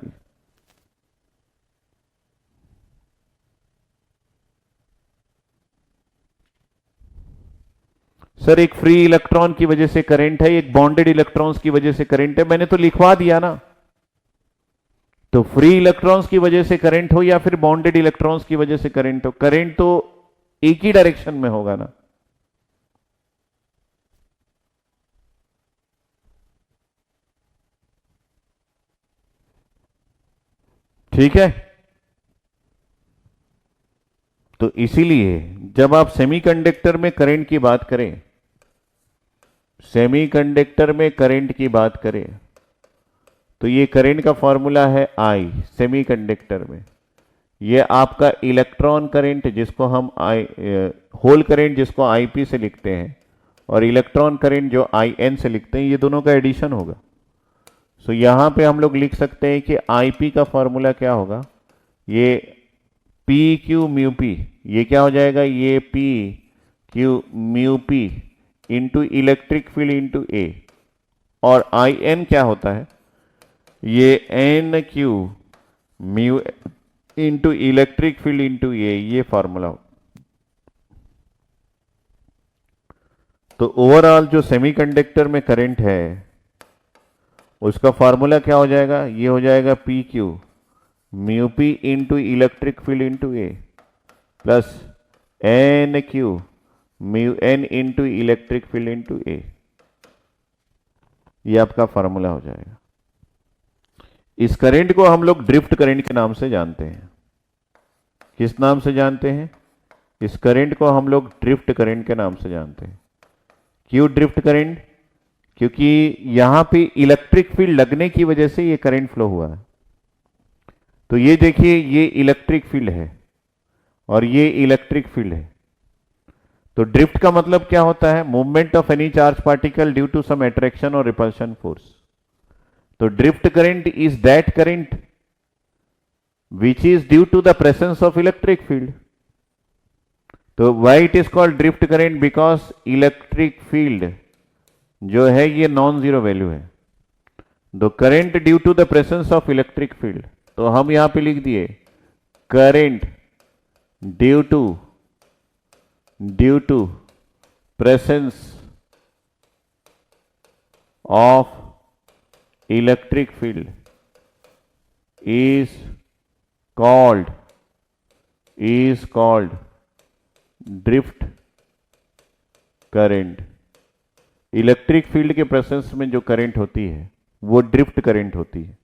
सर एक फ्री इलेक्ट्रॉन की वजह से करंट है, एक बॉन्डेड इलेक्ट्रॉन्स की वजह से करंट है, मैंने तो लिखवा दिया ना। तो फ्री इलेक्ट्रॉन्स की वजह से करंट हो या फिर बॉन्डेड इलेक्ट्रॉन्स की वजह से करंट हो, करंट तो एक ही डायरेक्शन में होगा ना। ठीक है, तो इसीलिए जब आप सेमीकंडक्टर में करंट की बात करें, सेमीकंडक्टर में करंट की बात करें, तो ये करंट का फॉर्मूला है आई सेमीकंडक्टर में। ये आपका इलेक्ट्रॉन करंट जिसको हम आई, होल करंट जिसको आईपी से लिखते हैं, और इलेक्ट्रॉन करंट जो आई एन से लिखते हैं, ये दोनों का एडिशन होगा। सो यहां पे हम लोग लिख सकते हैं कि आईपी का फॉर्मूला क्या होगा, ये पी क्यू म्यू पी, ये क्या हो जाएगा, ये P Q mu P into electric field into A. और आई एन क्या होता है, ये N Q mu into electric field into ये फॉर्मूला हो। तो ओवरऑल जो सेमीकंडक्टर में करंट है उसका फॉर्मूला क्या हो जाएगा, ये हो जाएगा P Q mu P into electric field into A plus N Q mu N into electric field into A. ये आपका फॉर्मूला हो जाएगा। इस करंट को हम लोग ड्रिफ्ट करंट के नाम से जानते हैं। किस नाम से जानते हैं, इस करंट को हम लोग ड्रिफ्ट करंट के नाम से जानते हैं। क्यों ड्रिफ्ट करंट, क्योंकि यहां पे इलेक्ट्रिक फील्ड लगने की वजह से ये करंट फ्लो हुआ है। तो ये देखिए, ये इलेक्ट्रिक फील्ड है और ये इलेक्ट्रिक फील्ड है। तो ड्रिफ्ट का मतलब क्या होता है, movement of any charge particle due to some attraction और रिपल्शन फोर्स। तो drift current is that current which is due to the presence of electric field. तो why it is called drift current, because electric field जो है ये नॉन जीरो वैल्यू है। The current due to the presence of electric field, तो हम यहां पे लिख दिए current due to presence of electric field is called drift current. Electric field के प्रेजेंस में जो करंट होती है वो ड्रिफ्ट करंट होती है।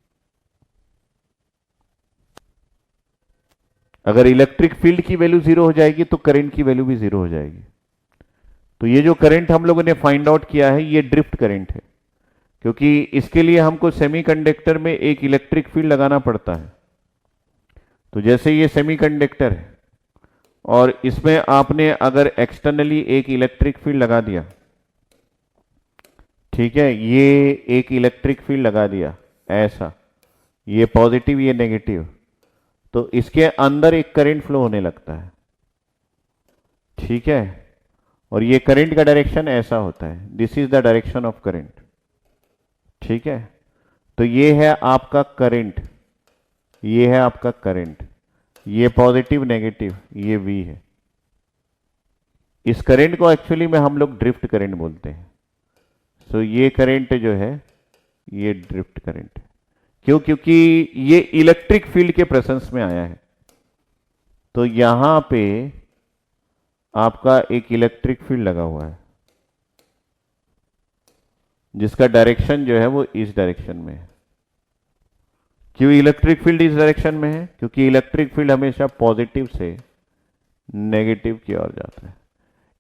अगर इलेक्ट्रिक फील्ड की वैल्यू जीरो हो जाएगी तो करंट की वैल्यू भी जीरो हो जाएगी। तो ये जो करंट हम लोगों ने फाइंड आउट किया है ये ड्रिफ्ट करंट है, क्योंकि इसके लिए हमको सेमीकंडक्टर में एक इलेक्ट्रिक फील्ड लगाना पड़ता है। तो जैसे ये सेमीकंडक्टर है और इसमें आपने अगर एक्सटर्नली एक इलेक्ट्रिक फील्ड लगा दिया, ठीक है, ये एक इलेक्ट्रिक फील्ड लगा दिया ऐसा, ये पॉजिटिव ये नेगेटिव, तो इसके अंदर एक करंट फ्लो होने लगता है, ठीक है, और ये करंट का डायरेक्शन ऐसा होता है, this is the direction of current, ठीक है। तो ये है आपका करंट, ये है आपका करंट, ये पॉजिटिव नेगेटिव, ये V है। इस करंट को एक्चुअली में हम लोग ड्रिफ्ट करंट बोलते हैं। सो ये करंट जो है ये ड्रिफ्ट करंट है। क्यों? क्योंकि ये इलेक्ट्रिक फील्ड के प्रेजेंस में आया है। तो यहां पे आपका एक इलेक्ट्रिक फील्ड लगा हुआ है जिसका डायरेक्शन जो है वो इस डायरेक्शन में है। क्यों इलेक्ट्रिक फील्ड इस डायरेक्शन में है? क्योंकि इलेक्ट्रिक फील्ड हमेशा पॉजिटिव से नेगेटिव की ओर जाता है।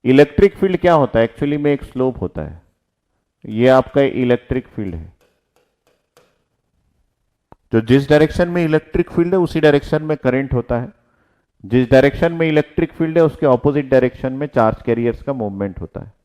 इलेक्ट्रिक फील्ड क्या होता है? एक्चुअली में एक स्लोप होता है। ये आपका इलेक्ट्रिक फील्ड है। जो जिस डायरेक्शन में इलेक्ट्रिक फील्ड है उसी डायरेक्शन में करंट होता है। जिस डायरेक्शन में इलेक्ट्रिक फील्ड है उसके ऑपोजिट डायरेक्शन में चार्ज कैरियर्स का मूवमेंट होता है।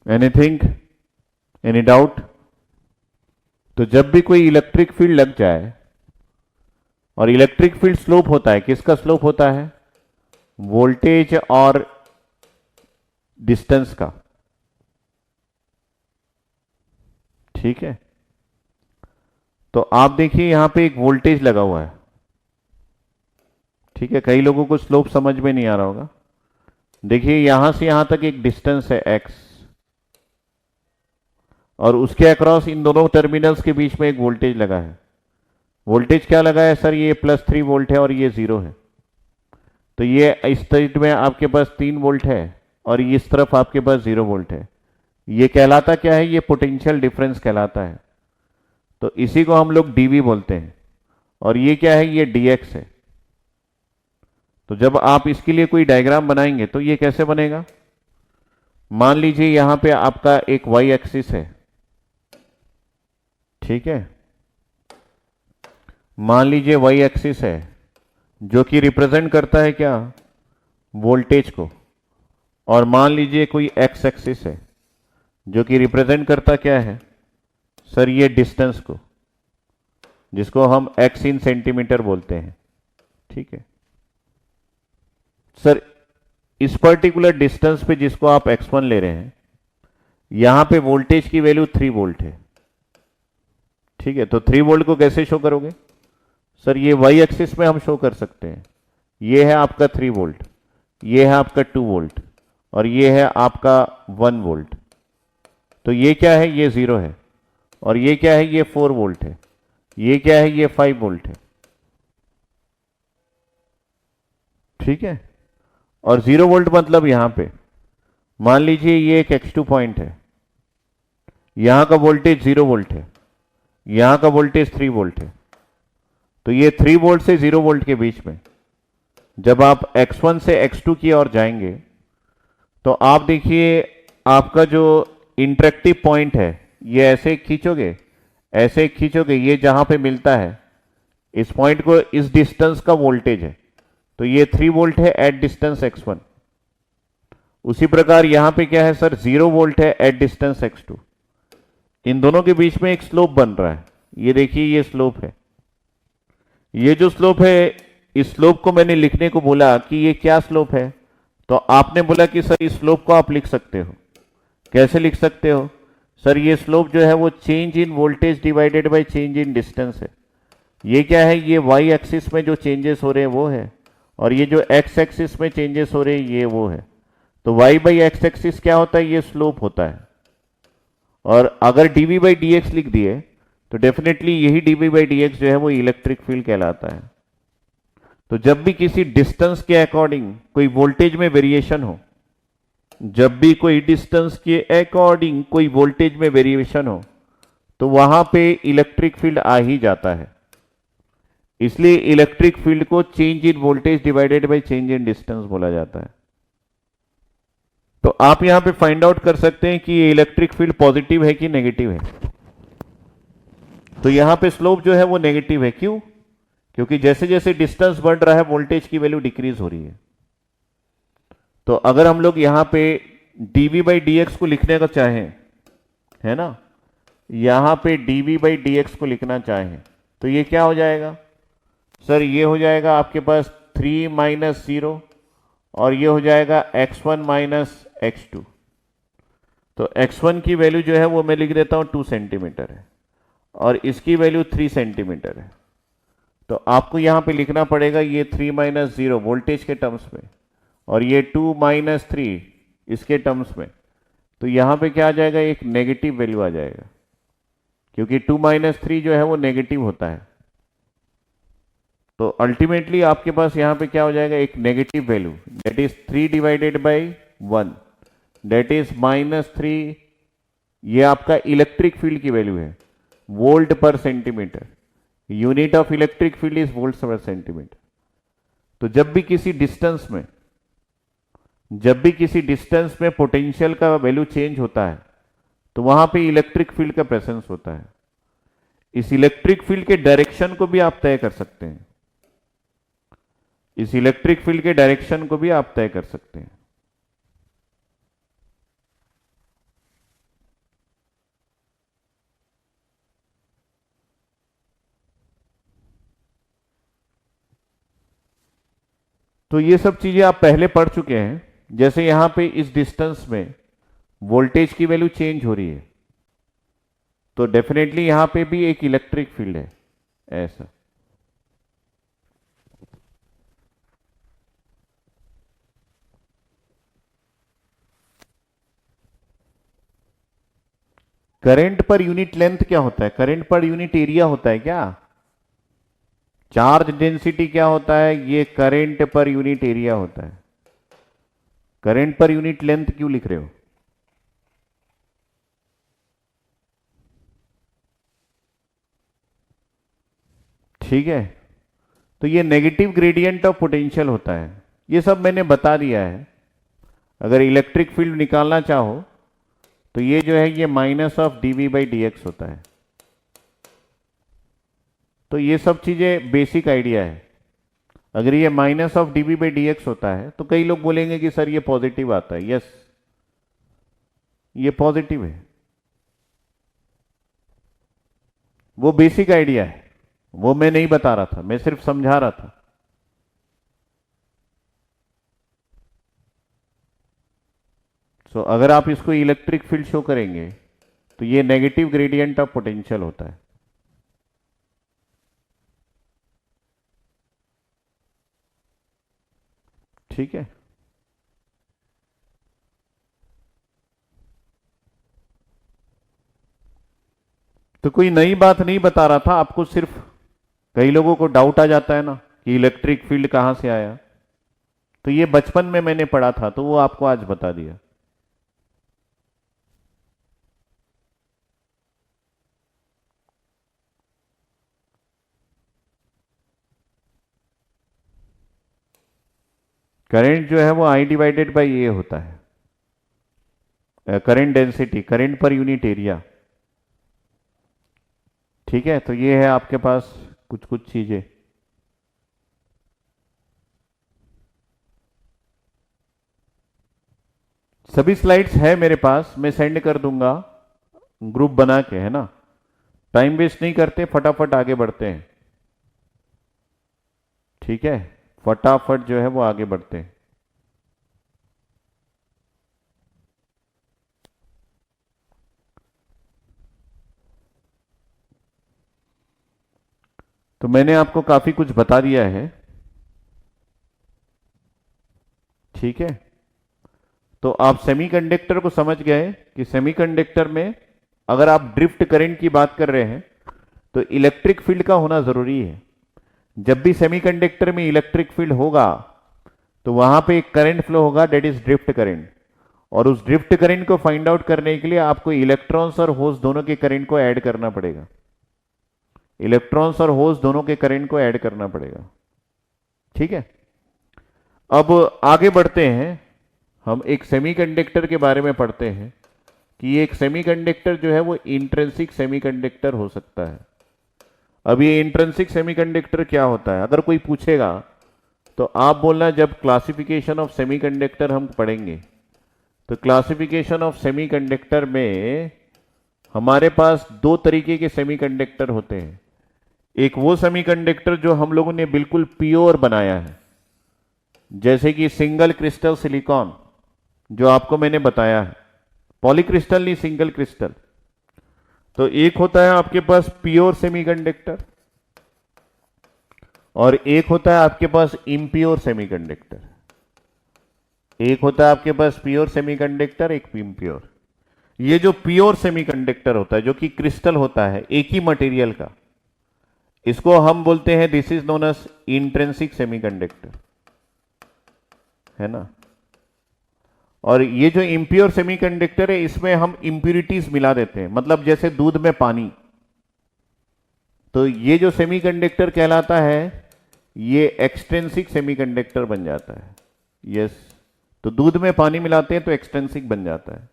एनीथिंग? Any doubt? तो जब भी कोई इलेक्ट्रिक फील्ड लग जाए, और इलेक्ट्रिक फील्ड स्लोप होता है, किसका स्लोप होता है? वोल्टेज और डिस्टेंस का, ठीक है। तो आप देखिए यहां पे एक वोल्टेज लगा हुआ है, ठीक है। कई लोगों को स्लोप समझ में नहीं आ रहा होगा। देखिए यहां से यहां तक एक डिस्टेंस है x, और उसके अक्रॉस इन दोनों टर्मिनल्स के बीच में एक वोल्टेज लगा है। वोल्टेज क्या लगा है सर? ये +3 वोल्ट है और ये 0 है। तो ये इस साइड में आपके पास 3 वोल्ट है और इस तरफ आपके पास 0 वोल्ट है। ये कहलाता क्या है? ये पोटेंशियल डिफरेंस कहलाता है। तो इसी को हम लोग dV बोलते हैं। और ये क्या है? ये dx है। तो जब आप इसके लिए कोई डायग्राम बनाएंगे तो ये कैसे बनेगा? मान लीजिए यहां पे आपका एक y एक्सिस है, ठीक है। मान लीजिए y एक्सिस है जो कि रिप्रेजेंट करता है क्या? वोल्टेज को। और मान लीजिए कोई x एक्सिस है जो कि रिप्रेजेंट करता क्या है सर? ये डिस्टेंस को, जिसको हम x इन सेंटीमीटर बोलते हैं, ठीक है। सर इस पर्टिकुलर डिस्टेंस पे जिसको आप x1 ले रहे हैं, यहां पे वोल्टेज की वैल्यू 3 वोल्ट है, ठीक है। तो 3 वोल्ट को कैसे शो करोगे सर? ये y एक्सिस में हम शो कर सकते हैं। ये है आपका 3 वोल्ट, ये है आपका 2 वोल्ट, और ये है आपका 1 वोल्ट। तो ये क्या है? ये 0 है। और ये क्या है? ये 4 वोल्ट है। ये क्या है? ये 5 वोल्ट है, ठीक है। और 0 वोल्ट मतलब यहां पे मान लीजिए ये एक x2 पॉइंट है, यहां का वोल्टेज 0 वोल्ट है, यहां का वोल्टेज 3 वोल्ट है। तो ये 3 वोल्ट से 0 वोल्ट के बीच में जब आप x1 से x2 की ओर जाएंगे तो आप देखिए आपका जो इंटरेक्टिव पॉइंट है ये ऐसे खींचोगे, ऐसे खींचोगे, ये जहां पे मिलता है इस पॉइंट को, इस डिस्टेंस का वोल्टेज है। तो ये 3 वोल्ट है एट डिस्टेंस x1। उसी प्रकार यहां पे क्या है सर? 0 वोल्ट है एट डिस्टेंस x2। इन दोनों के बीच में एक स्लोप बन रहा है। ये देखिए ये स्लोप है। ये जो स्लोप है, इस स्लोप को मैंने लिखने को बोला कि ये क्या स्लोप है, तो आपने बोला कि सर इस स्लोप को आप लिख सकते हो। कैसे लिख सकते हो सर? ये स्लोप जो है वो change in voltage divided by change in distance है। ये क्या है? ये y एक्सिस में जो चेंजेस हो रहे हैं वो है, और ये जो x एक्सिस में चेंजेस हो रहे हैं ये वो है। तो y बाई x एक्सिस क्या होता है? ये स्लोप होता है। और अगर dV बाई dx लिख दिए तो डेफिनेटली यही dV बाई dx जो है वो इलेक्ट्रिक फील्ड कहलाता है। तो जब भी किसी डिस्टेंस के अकॉर्डिंग कोई वोल्टेज में वेरिएशन हो, जब भी कोई डिस्टेंस के अकॉर्डिंग कोई वोल्टेज में वेरिएशन हो, तो वहां पे इलेक्ट्रिक फील्ड आ ही जाता है। इसलिए इलेक्ट्रिक फील्ड को change in voltage divided by change in distance बोला जाता है। तो आप यहां पे फाइंड आउट कर सकते हैं कि ये इलेक्ट्रिक फील्ड पॉजिटिव है कि नेगेटिव है। तो यहां पे स्लोप जो है वो नेगेटिव है। क्यों? क्योंकि जैसे जैसे डिस्टेंस बढ़ रहा है वोल्टेज की वैल्यू डिक्रीज हो रही है। तो अगर हम लोग यहां पे dV बाई dx को लिखने का चाहें, है ना, यहां पे dV बाई dx को लिखना चाहें तो ये क्या हो जाएगा सर? ये हो जाएगा आपके पास 3 माइनस 0 और ये हो जाएगा x1 माइनस x2। तो x1 की वैल्यू जो है वो मैं लिख देता हूं 2 सेंटीमीटर है और इसकी वैल्यू 3 सेंटीमीटर है। तो आपको यहां पे लिखना पड़ेगा ये 3 माइनस 0 वोल्टेज के टर्म्स में और ये 2 माइनस 3 इसके टर्म्स में। तो यहां पे क्या आ जाएगा? एक नेगेटिव वैल्यू आ जाएगा, क्योंकि 2 माइनस 3 जो है वो नेगेटिव होता है। तो अल्टीमेटली आपके पास यहां पे क्या हो जाएगा? एक negative value, that is 3 divided by 1, that is -3। ये आपका इलेक्ट्रिक फील्ड की वैल्यू है, वोल्ट पर centimetre. Unit of electric field is volt पर सेंटीमीटर। तो जब भी किसी डिस्टेंस में पोटेंशियल का वैल्यू चेंज होता है तो वहां पे इलेक्ट्रिक फील्ड का प्रेजेंस होता है। इस इलेक्ट्रिक फील्ड के डायरेक्शन को भी आप तय कर सकते हैं। इस इलेक्ट्रिक फील्ड के डायरेक्शन को भी आप तय कर सकते हैं। तो ये सब चीजें आप पहले पढ़ चुके हैं। जैसे यहां पे इस डिस्टेंस में वोल्टेज की वैल्यू चेंज हो रही है तो डेफिनेटली यहां पे भी एक इलेक्ट्रिक फील्ड है, ऐसा। करंट पर यूनिट लेंथ क्या होता है? करंट पर यूनिट एरिया होता है क्या? चार्ज डेंसिटी क्या होता है? ये करंट पर यूनिट एरिया होता है। करंट पर यूनिट लेंथ क्यों लिख रहे हो? ठीक है, तो ये नेगेटिव ग्रेडियंट ऑफ पोटेंशियल होता है। ये सब मैंने बता दिया है। अगर इलेक्ट्रिक फील्ड निकालना चाहो तो ये जो है ये minus of dV by dx होता है। तो ये सब चीजें बेसिक आइडिया है। अगर ये minus of dV by dx होता है तो कई लोग बोलेंगे कि सर ये पॉजिटिव आता है। यस, ये पॉजिटिव है, वो बेसिक आइडिया है, वो मैं नहीं बता रहा था, मैं सिर्फ समझा रहा था। सो अगर आप इसको इलेक्ट्रिक फील्ड शो करेंगे तो ये नेगेटिव ग्रेडियंट ऑफ पोटेंशियल होता है। ठीक है, तो कोई नई बात नहीं बता रहा था आपको। सिर्फ कई लोगों को डाउट आ जाता है ना कि इलेक्ट्रिक फील्ड कहां से आया, तो ये बचपन में मैंने पढ़ा था तो वो आपको आज बता दिया। करंट जो है वो I डिवाइडेड बाई ए होता है, current density, current per unit area. ठीक है, तो ये है आपके पास कुछ कुछ चीजें। सभी स्लाइड्स है मेरे पास, मैं सेंड कर दूंगा ग्रुप बना के, है ना। टाइम वेस्ट नहीं करते, फटाफट आगे बढ़ते हैं। ठीक है, फटाफट जो है वो आगे बढ़ते हैं। तो मैंने आपको काफी कुछ बता दिया है। ठीक है, तो आप सेमीकंडक्टर को समझ गए कि सेमीकंडक्टर में अगर आप ड्रिफ्ट करंट की बात कर रहे हैं तो इलेक्ट्रिक फील्ड का होना जरूरी है। जब भी सेमीकंडक्टर में इलेक्ट्रिक फील्ड होगा तो वहां पे एक करंट फ्लो होगा, डेट इज ड्रिफ्ट करंट। और उस ड्रिफ्ट करंट को फाइंड आउट करने के लिए आपको इलेक्ट्रॉन्स और होल्स दोनों के करंट को ऐड करना पड़ेगा। इलेक्ट्रॉन्स और होल्स दोनों के करंट को ऐड करना पड़ेगा। ठीक है, अब आगे बढ़ते हैं। हम एक सेमीकंडक्टर के बारे में पढ़ते हैं कि एक सेमीकंडक्टर जो है वो इंट्रिंसिक सेमीकंडक्टर हो सकता है। अब ये इंट्रिंसिक सेमीकंडक्टर क्या होता है, अगर कोई पूछेगा तो आप बोलना जब क्लासिफिकेशन ऑफ सेमीकंडक्टर हम पढ़ेंगे तो क्लासिफिकेशन ऑफ सेमीकंडक्टर में हमारे पास दो तरीके के सेमीकंडक्टर होते हैं। एक वो सेमीकंडक्टर जो हम लोगों ने बिल्कुल प्योर बनाया है, जैसे कि सिंगल क्रिस्टल सिलिकॉन जो आपको मैंने बताया है, पॉलीक्रिस्टल नहीं, सिंगल क्रिस्टल। तो एक होता है आपके पास प्योर सेमीकंडक्टर और एक होता है आपके पास इम्प्योर सेमीकंडक्टर। एक होता है आपके पास प्योर सेमीकंडक्टर, एक इम्प्योर। ये जो प्योर सेमीकंडक्टर होता है जो कि क्रिस्टल होता है एक ही मटेरियल का, इसको हम बोलते हैं this is known as intrinsic semiconductor, है ना। और ये जो इम्प्योर सेमीकंडक्टर है इसमें हम इंप्यूरिटीज मिला देते हैं, मतलब जैसे दूध में पानी। तो ये जो सेमीकंडक्टर कहलाता है ये एक्सट्रिंसिक सेमीकंडक्टर बन जाता है। यस, तो दूध में पानी मिलाते हैं तो एक्सट्रिंसिक बन जाता है।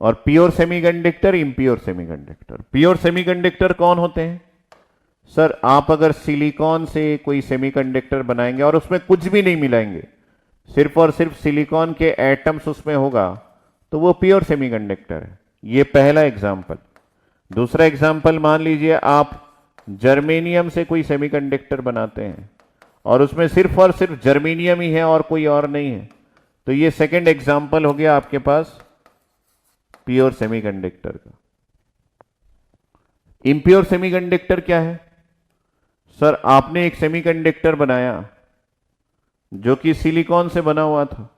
और pure semiconductor, impure semiconductor. Pure semiconductor कौन होते हैं? सर आप अगर सिलिकॉन से कोई सेमीकंडक्टर बनाएंगे और उसमें कुछ भी नहीं मिलाएंगे, सिर्फ और सिर्फ सिलिकॉन के एटम्स उसमें होगा, तो वो प्योर सेमीकंडक्टर है। ये पहला एग्जाम्पल। दूसरा एग्जाम्पल मान लीजिए आप जर्मेनियम से कोई सेमीकंडक्टर बनाते हैं और उसमें सिर्फ और सिर्फ जर्मेनियम ही है और कोई और नहीं है, तो ये सेकंड एग्जाम्पल हो गया आपके पास प्योर सेमीकंडक्टर का। इम्प्योर सेमीकंडक्टर क्या है? सर आपने एक सेमीकंडक्टर बनाया जो कि सिलिकॉन से बना हुआ था,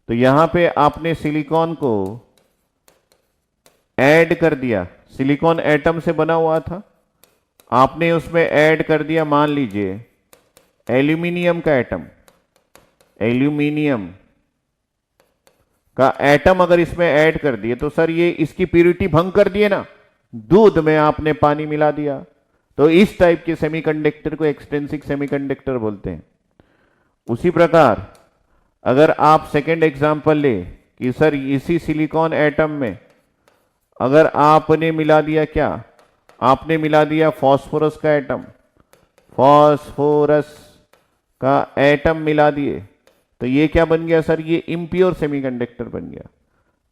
तो यहां पे आपने सिलिकॉन को ऐड कर दिया। सिलिकॉन एटम से बना हुआ था, आपने उसमें ऐड कर दिया मान लीजिए एल्यूमिनियम का एटम। एल्यूमिनियम का एटम अगर इसमें ऐड कर दिए तो सर ये इसकी प्योरिटी भंग कर दिए ना, दूध में आपने पानी मिला दिया। तो इस टाइप के सेमीकंडक्टर को एक्सट्रिंसिक सेमीकंडक्टर बोलते हैं। उसी प्रकार अगर आप सेकेंड एग्जांपल ले कि सर इसी सिलिकॉन एटम में अगर आपने मिला दिया, क्या आपने मिला दिया फास्फोरस का एटम, फास्फोरस का एटम मिला दिए, तो ये क्या बन गया सर? ये इम्प्योर सेमीकंडक्टर बन गया।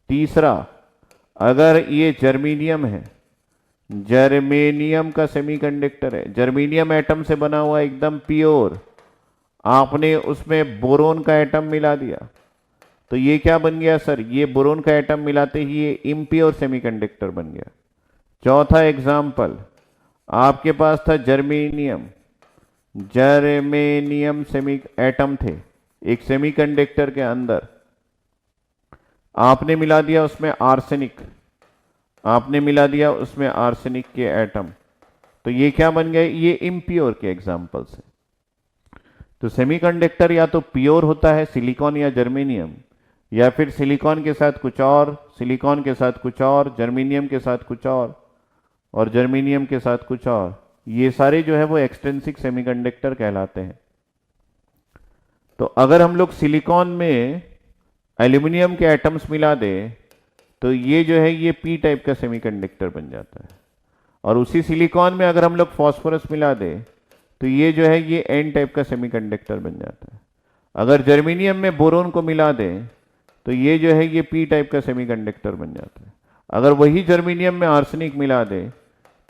तीसरा, अगर ये जर्मेनियम है, जर्मेनियम का सेमीकंडक्टर है, जर्मेनियम एटम से बना हुआ एकदम प्योर, आपने उसमें बोरोन का एटम मिला दिया, तो ये क्या बन गया सर? ये बोरोन का एटम मिलाते ही ये इम्प्योर सेमीकंडक्टर बन गया। चौथा एग्जाम्पल, आपके पास था जर्मेनियम, जर्मेनियम सेमी एटम थे एक सेमीकंडक्टर के अंदर, आपने मिला दिया उसमें आर्सेनिक, आपने मिला दिया उसमें आर्सेनिक के एटम, तो ये क्या बन गए? ये इम्प्योर के एग्जाम्पल्स हैं। तो सेमीकंडक्टर या तो प्योर होता है सिलिकॉन या जर्मेनियम, या फिर सिलिकॉन के साथ कुछ और, सिलिकॉन के साथ कुछ और, जर्मेनियम के साथ कुछ और जर्मेनियम के साथ कुछ और। ये सारे जो है वो एक्सट्रिंसिक सेमीकंडक्टर कहलाते हैं। तो अगर हम लोग सिलिकॉन में एल्यूमिनियम के एटम्स मिला दें तो ये जो है ये पी टाइप का सेमीकंडक्टर बन जाता है, और उसी सिलिकॉन में अगर हम लोग फास्फोरस मिला दें तो ये जो है ये एन टाइप का सेमीकंडक्टर बन जाता है। अगर जर्मेनियम में बोरोन को मिला दें तो ये जो है ये पी टाइप का सेमीकंडक्टर बन जाता है। अगर वही जर्मेनियम में आर्सेनिक मिला दें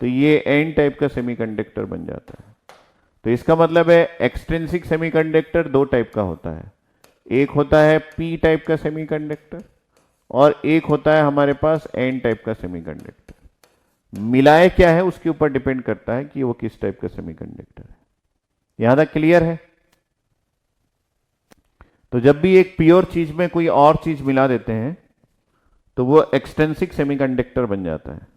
तो ये एन टाइप का सेमीकंडक्टर बन जाता है। तो इसका मतलब है एक्सट्रिंसिक सेमीकंडक्टर दो टाइप का होता है, एक होता है पी टाइप का सेमीकंडक्टर और एक होता है हमारे पास एन टाइप का सेमीकंडक्टर। मिलाए क्या है उसके ऊपर डिपेंड करता है कि वो किस टाइप का सेमीकंडक्टर है। यहां तक क्लियर है? तो जब भी एक प्योर चीज में कोई और चीज मिला देते हैं तो वो एक्सट्रिंसिक सेमीकंडक्टर बन जाता है।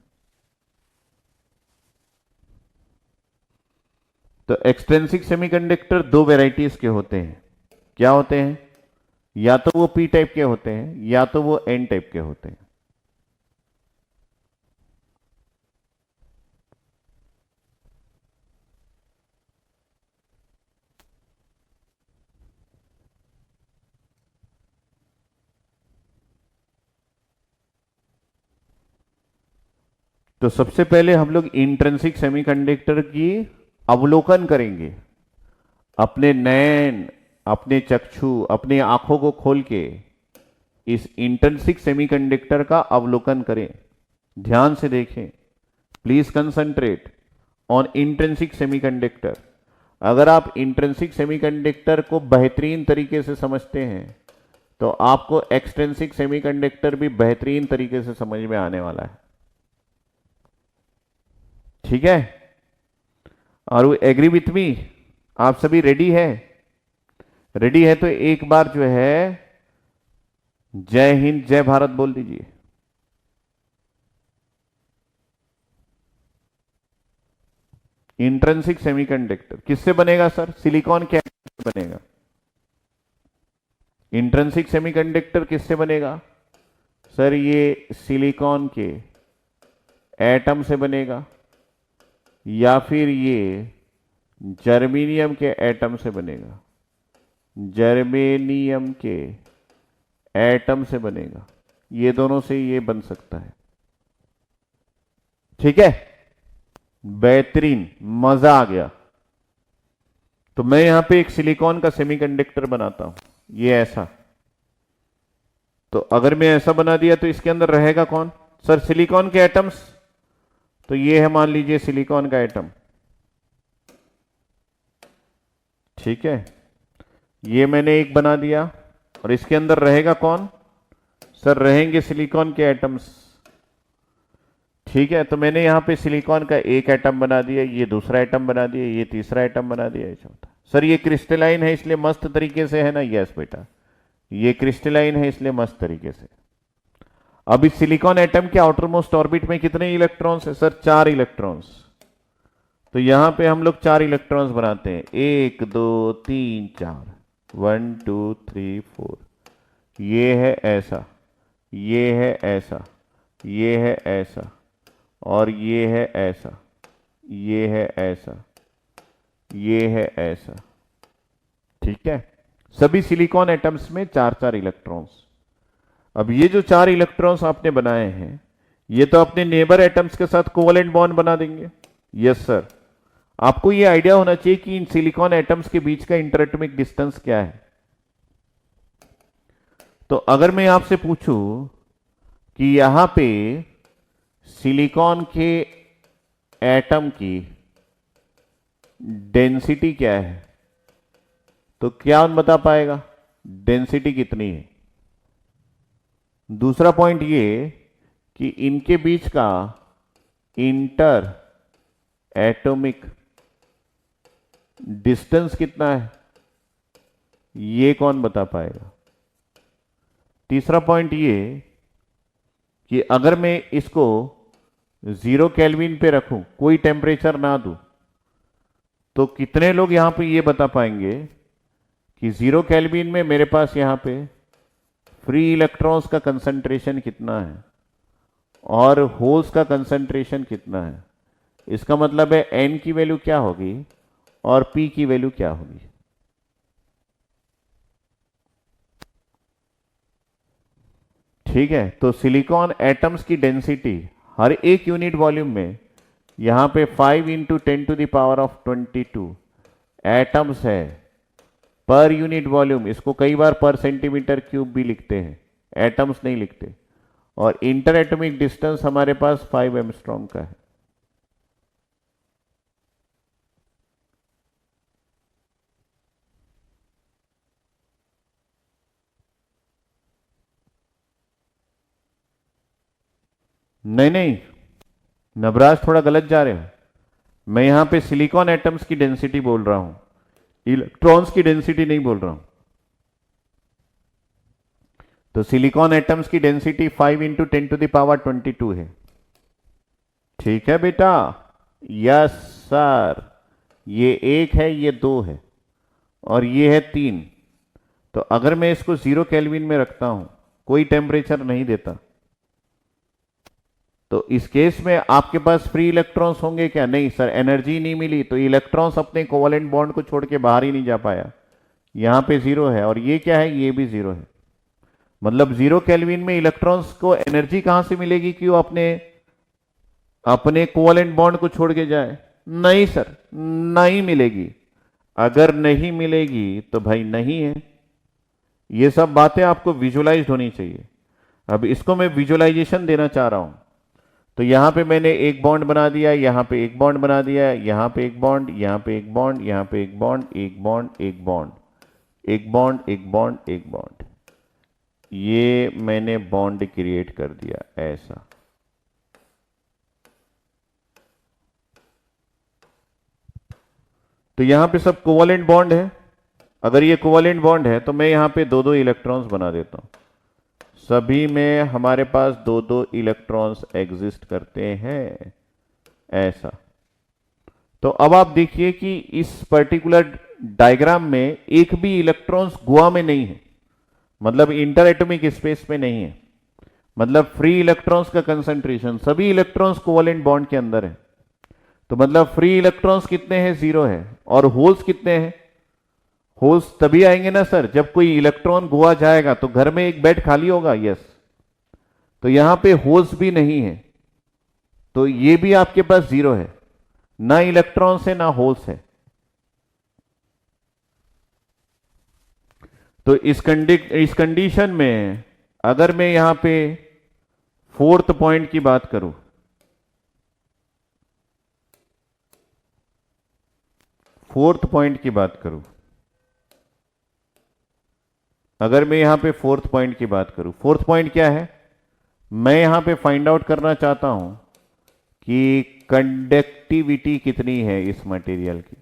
तो एक्सट्रिंसिक सेमीकंडक्टर दो वेराइटीज के होते हैं। क्या होते हैं? या तो वो पी टाइप के होते हैं या तो वो एन टाइप के होते हैं। तो सबसे पहले हम लोग इंट्रिंसिक सेमीकंडक्टर की अवलोकन करेंगे। अपने नयन, अपने चक्षु, अपनी आंखों को खोल के इस इंट्रिंसिक सेमीकंडक्टर का अवलोकन करें। ध्यान से देखें। Please concentrate on intrinsic semiconductor. अगर आप इंट्रिंसिक सेमीकंडक्टर को बेहतरीन तरीके से समझते हैं तो आपको एक्सट्रिंसिक सेमीकंडक्टर भी बेहतरीन तरीके से समझ में आने वाला है। ठीक है? और वो एग्री विथ मी? आप सभी रेडी है? रेडी है तो एक बार जो है जय हिंद जय भारत बोल दीजिए। इंट्रिंसिक सेमीकंडक्टर किससे बनेगा सर? सिलिकॉन के एटम से बनेगा। इंट्रिंसिक सेमीकंडक्टर किससे बनेगा सर? ये सिलिकॉन के एटम से बनेगा या फिर ये जर्मेनियम के एटम से बनेगा। जर्मेनियम के एटम से बनेगा। ये दोनों से ये बन सकता है। ठीक है? बेहतरीन, मजा आ गया। तो मैं यहां पे एक सिलिकॉन का सेमीकंडक्टर बनाता हूं, ये ऐसा। तो अगर मैं ऐसा बना दिया तो इसके अंदर रहेगा कौन सर? सिलिकॉन के एटम्स। तो ये है, मान लीजिए, सिलिकॉन का एटम। ठीक है? ये मैंने एक बना दिया और इसके अंदर रहेगा कौन सर? रहेंगे सिलिकॉन के एटम्स। ठीक है? तो मैंने यहां पे सिलिकॉन का एक एटम बना दिया, ये दूसरा एटम बना दिया, ये तीसरा एटम बना दिया, ऐसा होता है। सर ये क्रिस्टलाइन है इसलिए मस्त तरीके से है ना? यस बेटा, ये क्रिस्टलाइन है इसलिए मस्त तरीके से। अब इस सिलिकॉन एटम के आउटर मोस्ट ऑर्बिट में कितने इलेक्ट्रॉन्स है सर? 4 इलेक्ट्रॉन्स। तो यहां पे हम लोग 4 इलेक्ट्रॉन्स बनाते हैं। 1 2 3 4, 1 2 3 4। ये है ऐसा, ये है ऐसा, ये है ऐसा, और ये है ऐसा, ये है ऐसा, ये है ऐसा। ठीक है? सभी सिलिकॉन एटम्स में 4-4 इलेक्ट्रॉन्स। अब ये जो 4 इलेक्ट्रॉन्स आपने बनाए हैं ये तो अपने नेबर एटम्स के साथ कोवलेंट बॉन्ड बना देंगे। Yes sir. आपको ये आइडिया होना चाहिए कि इन सिलिकॉन एटम्स के बीच का इंटरएटॉमिक डिस्टेंस क्या है। तो अगर मैं आपसे पूछूं कि यहां पे सिलिकॉन के एटम की डेंसिटी क्या है तो क्या बता पाएगा? डेंसिटी कितनी है? दूसरा पॉइंट ये कि इनके बीच का इंटर एटॉमिक डिस्टेंस कितना है, ये कौन बता पाएगा? तीसरा पॉइंट ये कि अगर मैं इसको 0 केल्विन पे रखूं, कोई टेम्परेचर ना दूं, तो कितने लोग यहां पे ये बता पाएंगे कि 0 केल्विन में मेरे पास यहां पे फ्री इलेक्ट्रॉन्स का कंसंट्रेशन कितना है और होल्स का कंसंट्रेशन कितना है? इसका मतलब है n की वैल्यू क्या होगी और p की वैल्यू क्या होगी। ठीक है? तो सिलिकॉन एटम्स की डेंसिटी हर एक यूनिट वॉल्यूम में यहां पे 5 × 10⁻22 एटम्स है पर यूनिट वॉल्यूम। इसको कई बार पर सेंटीमीटर क्यूब भी लिखते हैं, एटम्स नहीं लिखते। और इंटर एटॉमिक डिस्टेंस हमारे पास 5 एंगस्ट्रॉम का है। नहीं नहीं नवराज, थोड़ा गलत जा रहे हो। मैं यहां पे सिलिकॉन एटम्स की डेंसिटी बोल रहा हूं, इलेक्ट्रॉन्स की डेंसिटी नहीं बोल रहा हूं। तो सिलिकॉन एटम्स की डेंसिटी 5 इंटू 10⁻22 है। ठीक है बेटा? Yes sir. ये 1 है, ये 2 है, और ये है 3। तो अगर मैं इसको 0 केल्विन में रखता हूं, कोई टेम्परेचर नहीं देता, तो इस केस में आपके पास फ्री इलेक्ट्रॉन्स होंगे क्या? नहीं सर, एनर्जी नहीं मिली, तो इलेक्ट्रॉन्स अपने कोवेलेंट बॉन्ड को छोड़ के बाहर ही नहीं जा पाया। यहां पे 0 है, और ये क्या है? ये भी 0 है। मतलब 0 केल्विन में इलेक्ट्रॉन्स को एनर्जी कहां से मिलेगी कि वो अपने अपने कोवेलेंट बॉन्ड को छोड़ के जाए? नहीं सर, नहीं मिलेगी। अगर नहीं मिलेगी तो भाई नहीं है। ये सब बातें आपको विजुअलाइज होनी चाहिए। अब इसको मैं विजुअलाइजेशन देना चाह रहा हूं। तो यहां पे मैंने एक बॉन्ड बना दिया, यहां पे एक बॉन्ड बना दिया, यहां पे एक बॉन्ड, यहां पे एक बॉन्ड, यहां पे एक बॉन्ड, एक बॉन्ड, एक बॉन्ड, एक बॉन्ड, एक बॉन्ड, एक बॉन्ड। ये मैंने बॉन्ड क्रिएट कर दिया ऐसा। तो यहां पे सब कोवेलेंट बॉन्ड है। अगर ये कोवेलेंट बॉन्ड है तो मैं यहां पे 2-2 इलेक्ट्रॉन्स बना देता हूं। सभी में हमारे पास 2-2 इलेक्ट्रॉन्स एग्जिस्ट करते हैं ऐसा। तो अब आप देखिए कि इस पर्टिकुलर डायग्राम में एक भी इलेक्ट्रॉन्स गुआ में नहीं है, मतलब इंटर एटॉमिक स्पेस में नहीं है। मतलब फ्री इलेक्ट्रॉन्स का कंसंट्रेशन, सभी इलेक्ट्रॉन्स कोवेलेंट बॉन्ड के अंदर है। तो मतलब फ्री इलेक्ट्रॉन्स कितने हैं? 0 है। और होल्स कितने हैं? होल्स तभी आएंगे ना सर जब कोई इलेक्ट्रॉन गोवा जाएगा, तो घर में एक बेड खाली होगा। यस। तो यहां पे होल्स भी नहीं है, तो ये भी आपके पास 0 है। ना इलेक्ट्रॉन्स है ना होल्स है। तो इस कंडीशन में अगर मैं यहां पे फोर्थ पॉइंट की बात करूं, फोर्थ पॉइंट की बात करूं, अगर मैं यहां पे फोर्थ पॉइंट की बात करूं, फोर्थ पॉइंट क्या है? मैं यहां पे फाइंड आउट करना चाहता हूं कि कंडक्टिविटी कितनी है इस मटेरियल की।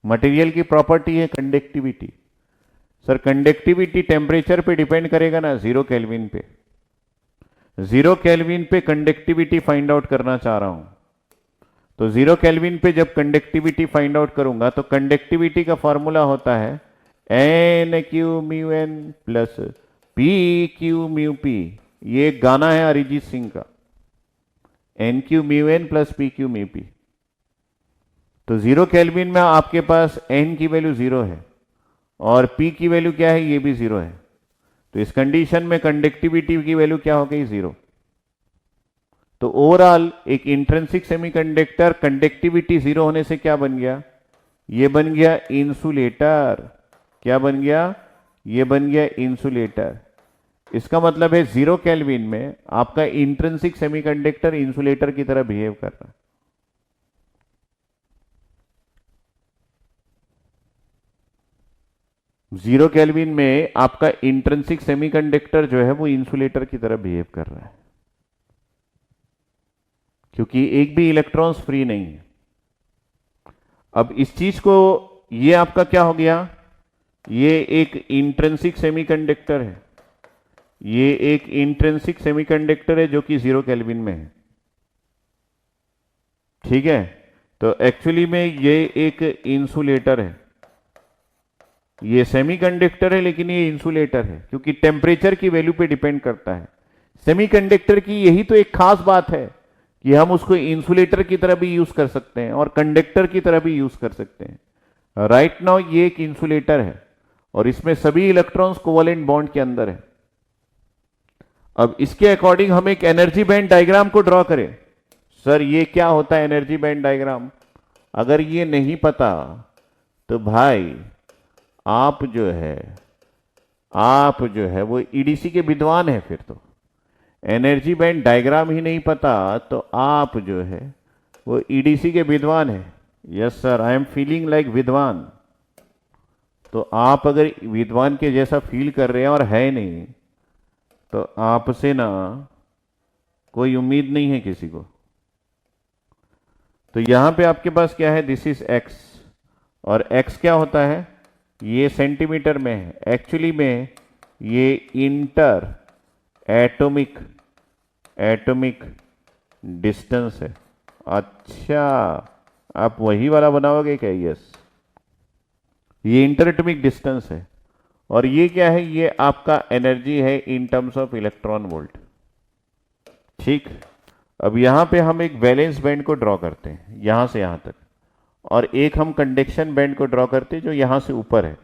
मटेरियल की प्रॉपर्टी है कंडक्टिविटी। सर कंडक्टिविटी टेम्परेचर पे डिपेंड करेगा ना, 0 केल्विन पे। 0 केल्विन पे कंडक्टिविटी फाइंड आउट करना चाह रहा हूं। तो 0 केल्विन पे जब कंडक्टिविटी फाइंड आउट करूंगा तो कंडक्टिविटी का फॉर्मूला होता है N Q mu N plus P Q mu P. ये गाना है अरिजीत सिंह का, N Q mu N plus P Q mu P. तो 0 केल्विन में आपके पास एन की वैल्यू 0 है और पी की वैल्यू क्या है? ये भी 0 है। तो इस कंडीशन में कंडक्टिविटी की वैल्यू क्या हो गई? 0। तो ओवरऑल एक इंट्रिंसिक सेमीकंडक्टर कंडक्टिविटी 0 होने से क्या बन गया? ये बन गया इंसुलेटर। क्या बन गया? ये बन गया इंसुलेटर। इसका मतलब है 0 केल्विन में आपका इंट्रिंसिक सेमीकंडक्टर इंसुलेटर की तरह बिहेव कर रहा है। 0 केल्विन में आपका इंट्रिंसिक सेमीकंडक्टर जो है वो इंसुलेटर की तरह बिहेव कर रहा है, क्योंकि एक भी इलेक्ट्रॉन्स फ्री नहीं है। अब इस चीज को, ये आपका क्या हो गया? ये एक इंट्रिंसिक सेमीकंडक्टर है। ये एक इंट्रिंसिक सेमीकंडक्टर है जो कि 0 केल्विन में है। ठीक है? तो एक्चुअली में ये एक इंसुलेटर है। ये सेमीकंडक्टर है लेकिन ये इंसुलेटर है, क्योंकि टेम्परेचर की वैल्यू पे डिपेंड करता है। सेमीकंडक्टर की यही तो एक खास बात है कि हम उसको इंसुलेटर की तरह भी यूज कर सकते हैं और कंडक्टर की तरह भी यूज कर सकते हैं। राइट नाउ ये एक इंसुलेटर है और इसमें सभी इलेक्ट्रॉन्स कोवेलेंट बॉन्ड के अंदर है। अब इसके अकॉर्डिंग हम एक एनर्जी बैंड डायग्राम को ड्रॉ करें। सर ये क्या होता है एनर्जी बैंड डायग्राम? अगर ये नहीं पता तो भाई आप जो है वो ईडीसी के विद्वान है। फिर तो एनर्जी बैंड डायग्राम ही नहीं पता तो आप जो है वो ईडीसी के विद्वान है। Yes sir, I am feeling like विद्वान। तो आप अगर विद्वान के जैसा फील कर रहे हैं और है नहीं, तो आपसे ना कोई उम्मीद नहीं है किसी को। तो यहां पे आपके पास क्या है? दिस इज एक्स, और एक्स क्या होता है? ये सेंटीमीटर में है। एक्चुअली में ये इंटर एटॉमिक डिस्टेंस है। अच्छा, आप वही वाला बनाओगे क्या? यस, ये इंटर एटॉमिक डिस्टेंस है। और ये क्या है? ये आपका एनर्जी है in terms of electron volt. ठीक, अब यहां पे हम एक वैलेंस बैंड को ड्रॉ करते हैं यहां से यहां तक, और एक हम कंडक्शन बैंड को ड्रॉ करते हैं जो यहां से ऊपर है।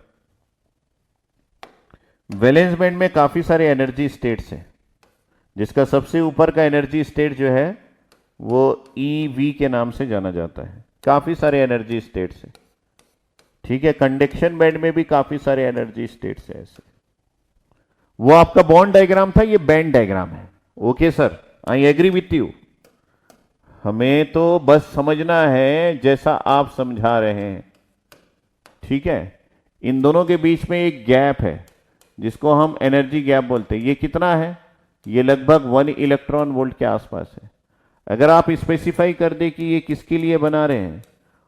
वैलेंस बैंड में काफी सारे एनर्जी स्टेट्स हैं, जिसका सबसे ऊपर का एनर्जी स्टेट जो है वो EV के नाम से जाना जाता है। काफी सारे एनर्जी स्टेट्स हैं। ठीक है, कंडक्शन बैंड में भी काफी सारे एनर्जी स्टेट्स हैं ऐसे। वो आपका बॉन्ड डायग्राम था, ये बैंड डायग्राम है। Okay sir, I agree with you. हमें तो बस समझना है जैसा आप समझा रहे हैं। ठीक है, इन दोनों के बीच में एक गैप है जिसको हम एनर्जी गैप बोलते हैं। ये कितना है? ये लगभग 1 इलेक्ट्रॉन वोल्ट के आसपास है। अगर आप स्पेसिफाई कर दे कि ये किसके लिए बना रहे हैं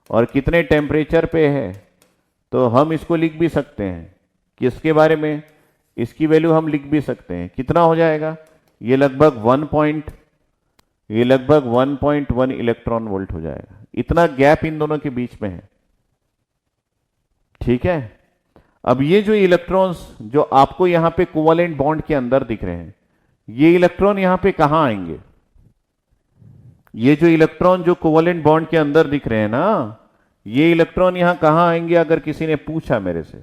और कितने टेम्परेचर पे है, तो हम इसको लिख भी सकते हैं। किसके बारे में? इसकी वैल्यू हम लिख भी सकते हैं। कितना हो जाएगा? ये लगभग 1.1 इलेक्ट्रॉन वोल्ट हो जाएगा। इतना गैप इन दोनों के बीच में है। ठीक है, अब ये जो इलेक्ट्रॉन्स जो आपको यहां पे कोवेलेंट बॉन्ड के अंदर दिख रहे हैं, ये इलेक्ट्रॉन यहां पे कहां आएंगे? ये जो इलेक्ट्रॉन जो कोवेलेंट बॉन्ड के अंदर दिख रहे हैं ना, ये इलेक्ट्रॉन यहां कहां आएंगे? अगर किसी ने पूछा मेरे से,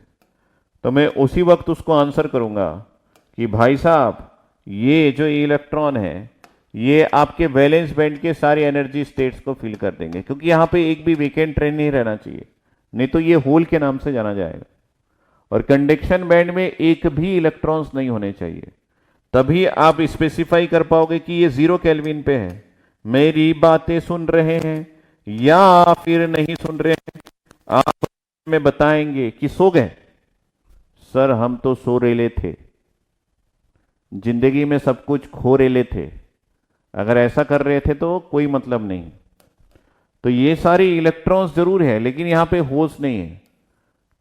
तो मैं उसी वक्त उसको आंसर करूंगा कि भाई साहब, ये जो इलेक्ट्रॉन है ये आपके वैलेंस बैंड के सारे एनर्जी स्टेट्स को फिल कर देंगे, क्योंकि यहां पे एक भी वेकेंट ट्रेन नहीं रहना चाहिए, नहीं तो ये होल के नाम से जाना जाएगा। और कंडक्शन बैंड में एक भी इलेक्ट्रॉन्स नहीं होने चाहिए, तभी आप स्पेसिफाई कर पाओगे कि ये 0 केल्विन पे है। मेरी बातें सुन रहे हैं या फिर नहीं सुन रहे हैं? आप में बताएंगे कि सो गए। सर हम तो सो रेले थे, जिंदगी में सब कुछ खो रेले थे। अगर ऐसा कर रहे थे तो कोई मतलब नहीं। तो ये सारे इलेक्ट्रॉन्स जरूर है, लेकिन यहां पे होल्स नहीं है,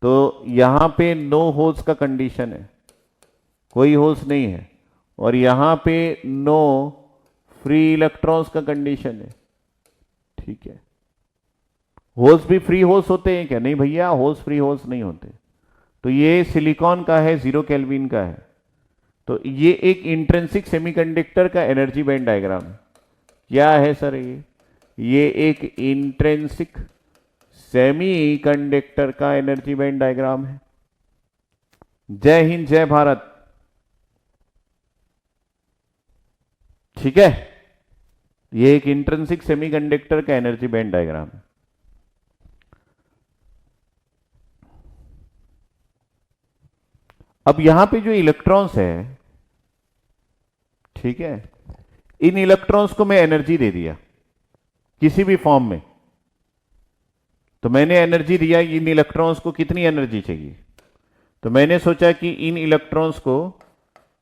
तो यहां पे नो होल्स का कंडीशन है, कोई होल्स नहीं है। और यहां पे नो फ्री इलेक्ट्रॉन्स का कंडीशन है। ठीक है, होल्स भी फ्री होल्स होते हैं क्या? नहीं भैया, होल्स फ्री होल्स नहीं होते। तो ये सिलिकॉन का है, 0 केल्विन का है। तो ये एक इंट्रिंसिक सेमीकंडक्टर का एनर्जी बैंड डायग्राम है। क्या है सर ये एक इंट्रिंसिक सेमीकंडक्टर का एनर्जी बैंड डायग्राम है। जय हिंद, जय भारत। ठीक है, ये एक इंट्रिंसिक सेमीकंडक्टर का एनर्जी बैंड डायग्राम है। अब यहां पे जो इलेक्ट्रॉन्स है, ठीक है, इन इलेक्ट्रॉन्स को मैं एनर्जी दे दिया किसी भी फॉर्म में। तो मैंने एनर्जी दिया, इन इलेक्ट्रॉन्स को कितनी एनर्जी चाहिए? तो मैंने सोचा कि इन इलेक्ट्रॉन्स को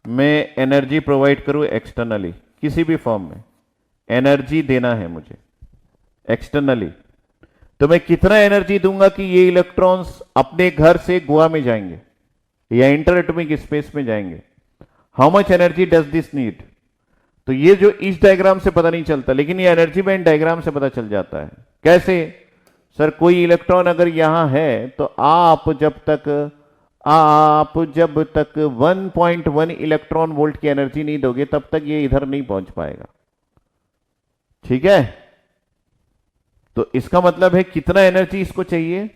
मैं एनर्जी प्रोवाइड करूं एक्सटर्नली, किसी भी फॉर्म में एनर्जी देना है मुझे एक्सटर्नली। तो मैं कितना एनर्जी दूंगा कि ये इलेक्ट्रॉन्स अपने घर से गोवा में जाएंगे या इंटर एटॉमिक स्पेस में जाएंगे? How much energy does this need? तो ये जो इस डायग्राम से पता नहीं चलता, लेकिन ये एनर्जी बैंड डायग्राम से पता चल जाता है। कैसे? सर कोई इलेक्ट्रॉन अगर यहां है तो आप जब तक 1.1 इलेक्ट्रॉन वोल्ट की एनर्जी नहीं दोगे तब तक ये इधर नहीं पहुंच पाएगा। ठीक है, तो इसका मतलब है कितना एनर्जी इसको चाहिए?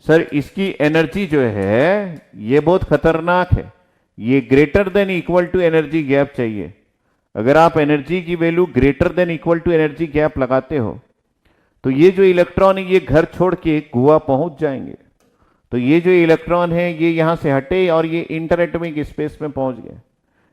सर इसकी एनर्जी जो है ये बहुत खतरनाक है, ये greater than equal to energy gap चाहिए। अगर आप एनर्जी की value greater than equal to energy gap लगाते हो तो ये जो इलेक्ट्रॉन है ये घर छोड़ के गोवा पहुंच जाएंगे। तो ये जो इलेक्ट्रॉन है ये यहां से हटे और ये इंटर एटॉमिक स्पेस में पहुंच गए।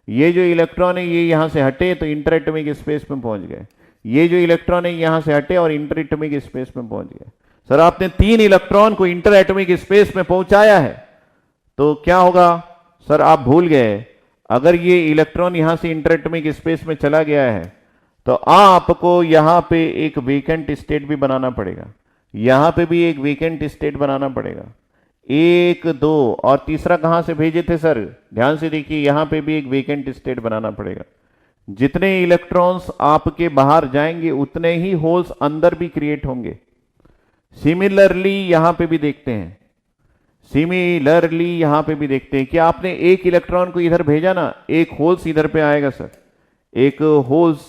ये जो इलेक्ट्रॉन है ये यहां से हटे तो इंटर एटॉमिक स्पेस में पहुंच गए। ये जो इलेक्ट्रॉन है यहां से हटे और इंटर एटॉमिक स्पेस में पहुंच गए। सर आपने 3 इलेक्ट्रॉन को इंटर एटॉमिक स्पेस में पहुंचाया है, तो क्या होगा? सर आप भूल गए, अगर ये इलेक्ट्रॉन यहां से इंटर एटॉमिक स्पेस में चला गया है तो आपको यहां पे एक वेकेंट स्टेट भी बनाना पड़ेगा, यहां पे भी एक वेकेंट स्टेट बनाना पड़ेगा। एक दो, और तीसरा कहां से भेजे थे सर? ध्यान से देखिए, यहां पे भी एक वेकेंट स्टेट बनाना पड़ेगा। जितने इलेक्ट्रॉन्स आपके बाहर जाएंगे उतने ही होल्स अंदर भी क्रिएट होंगे। सिमिलरली यहां पे भी देखते हैं, सिमिलरली यहां पे भी देखते हैं कि आपने एक इलेक्ट्रॉन को इधर भेजा ना, एक होल्स इधर पे आएगा सर, एक होल्स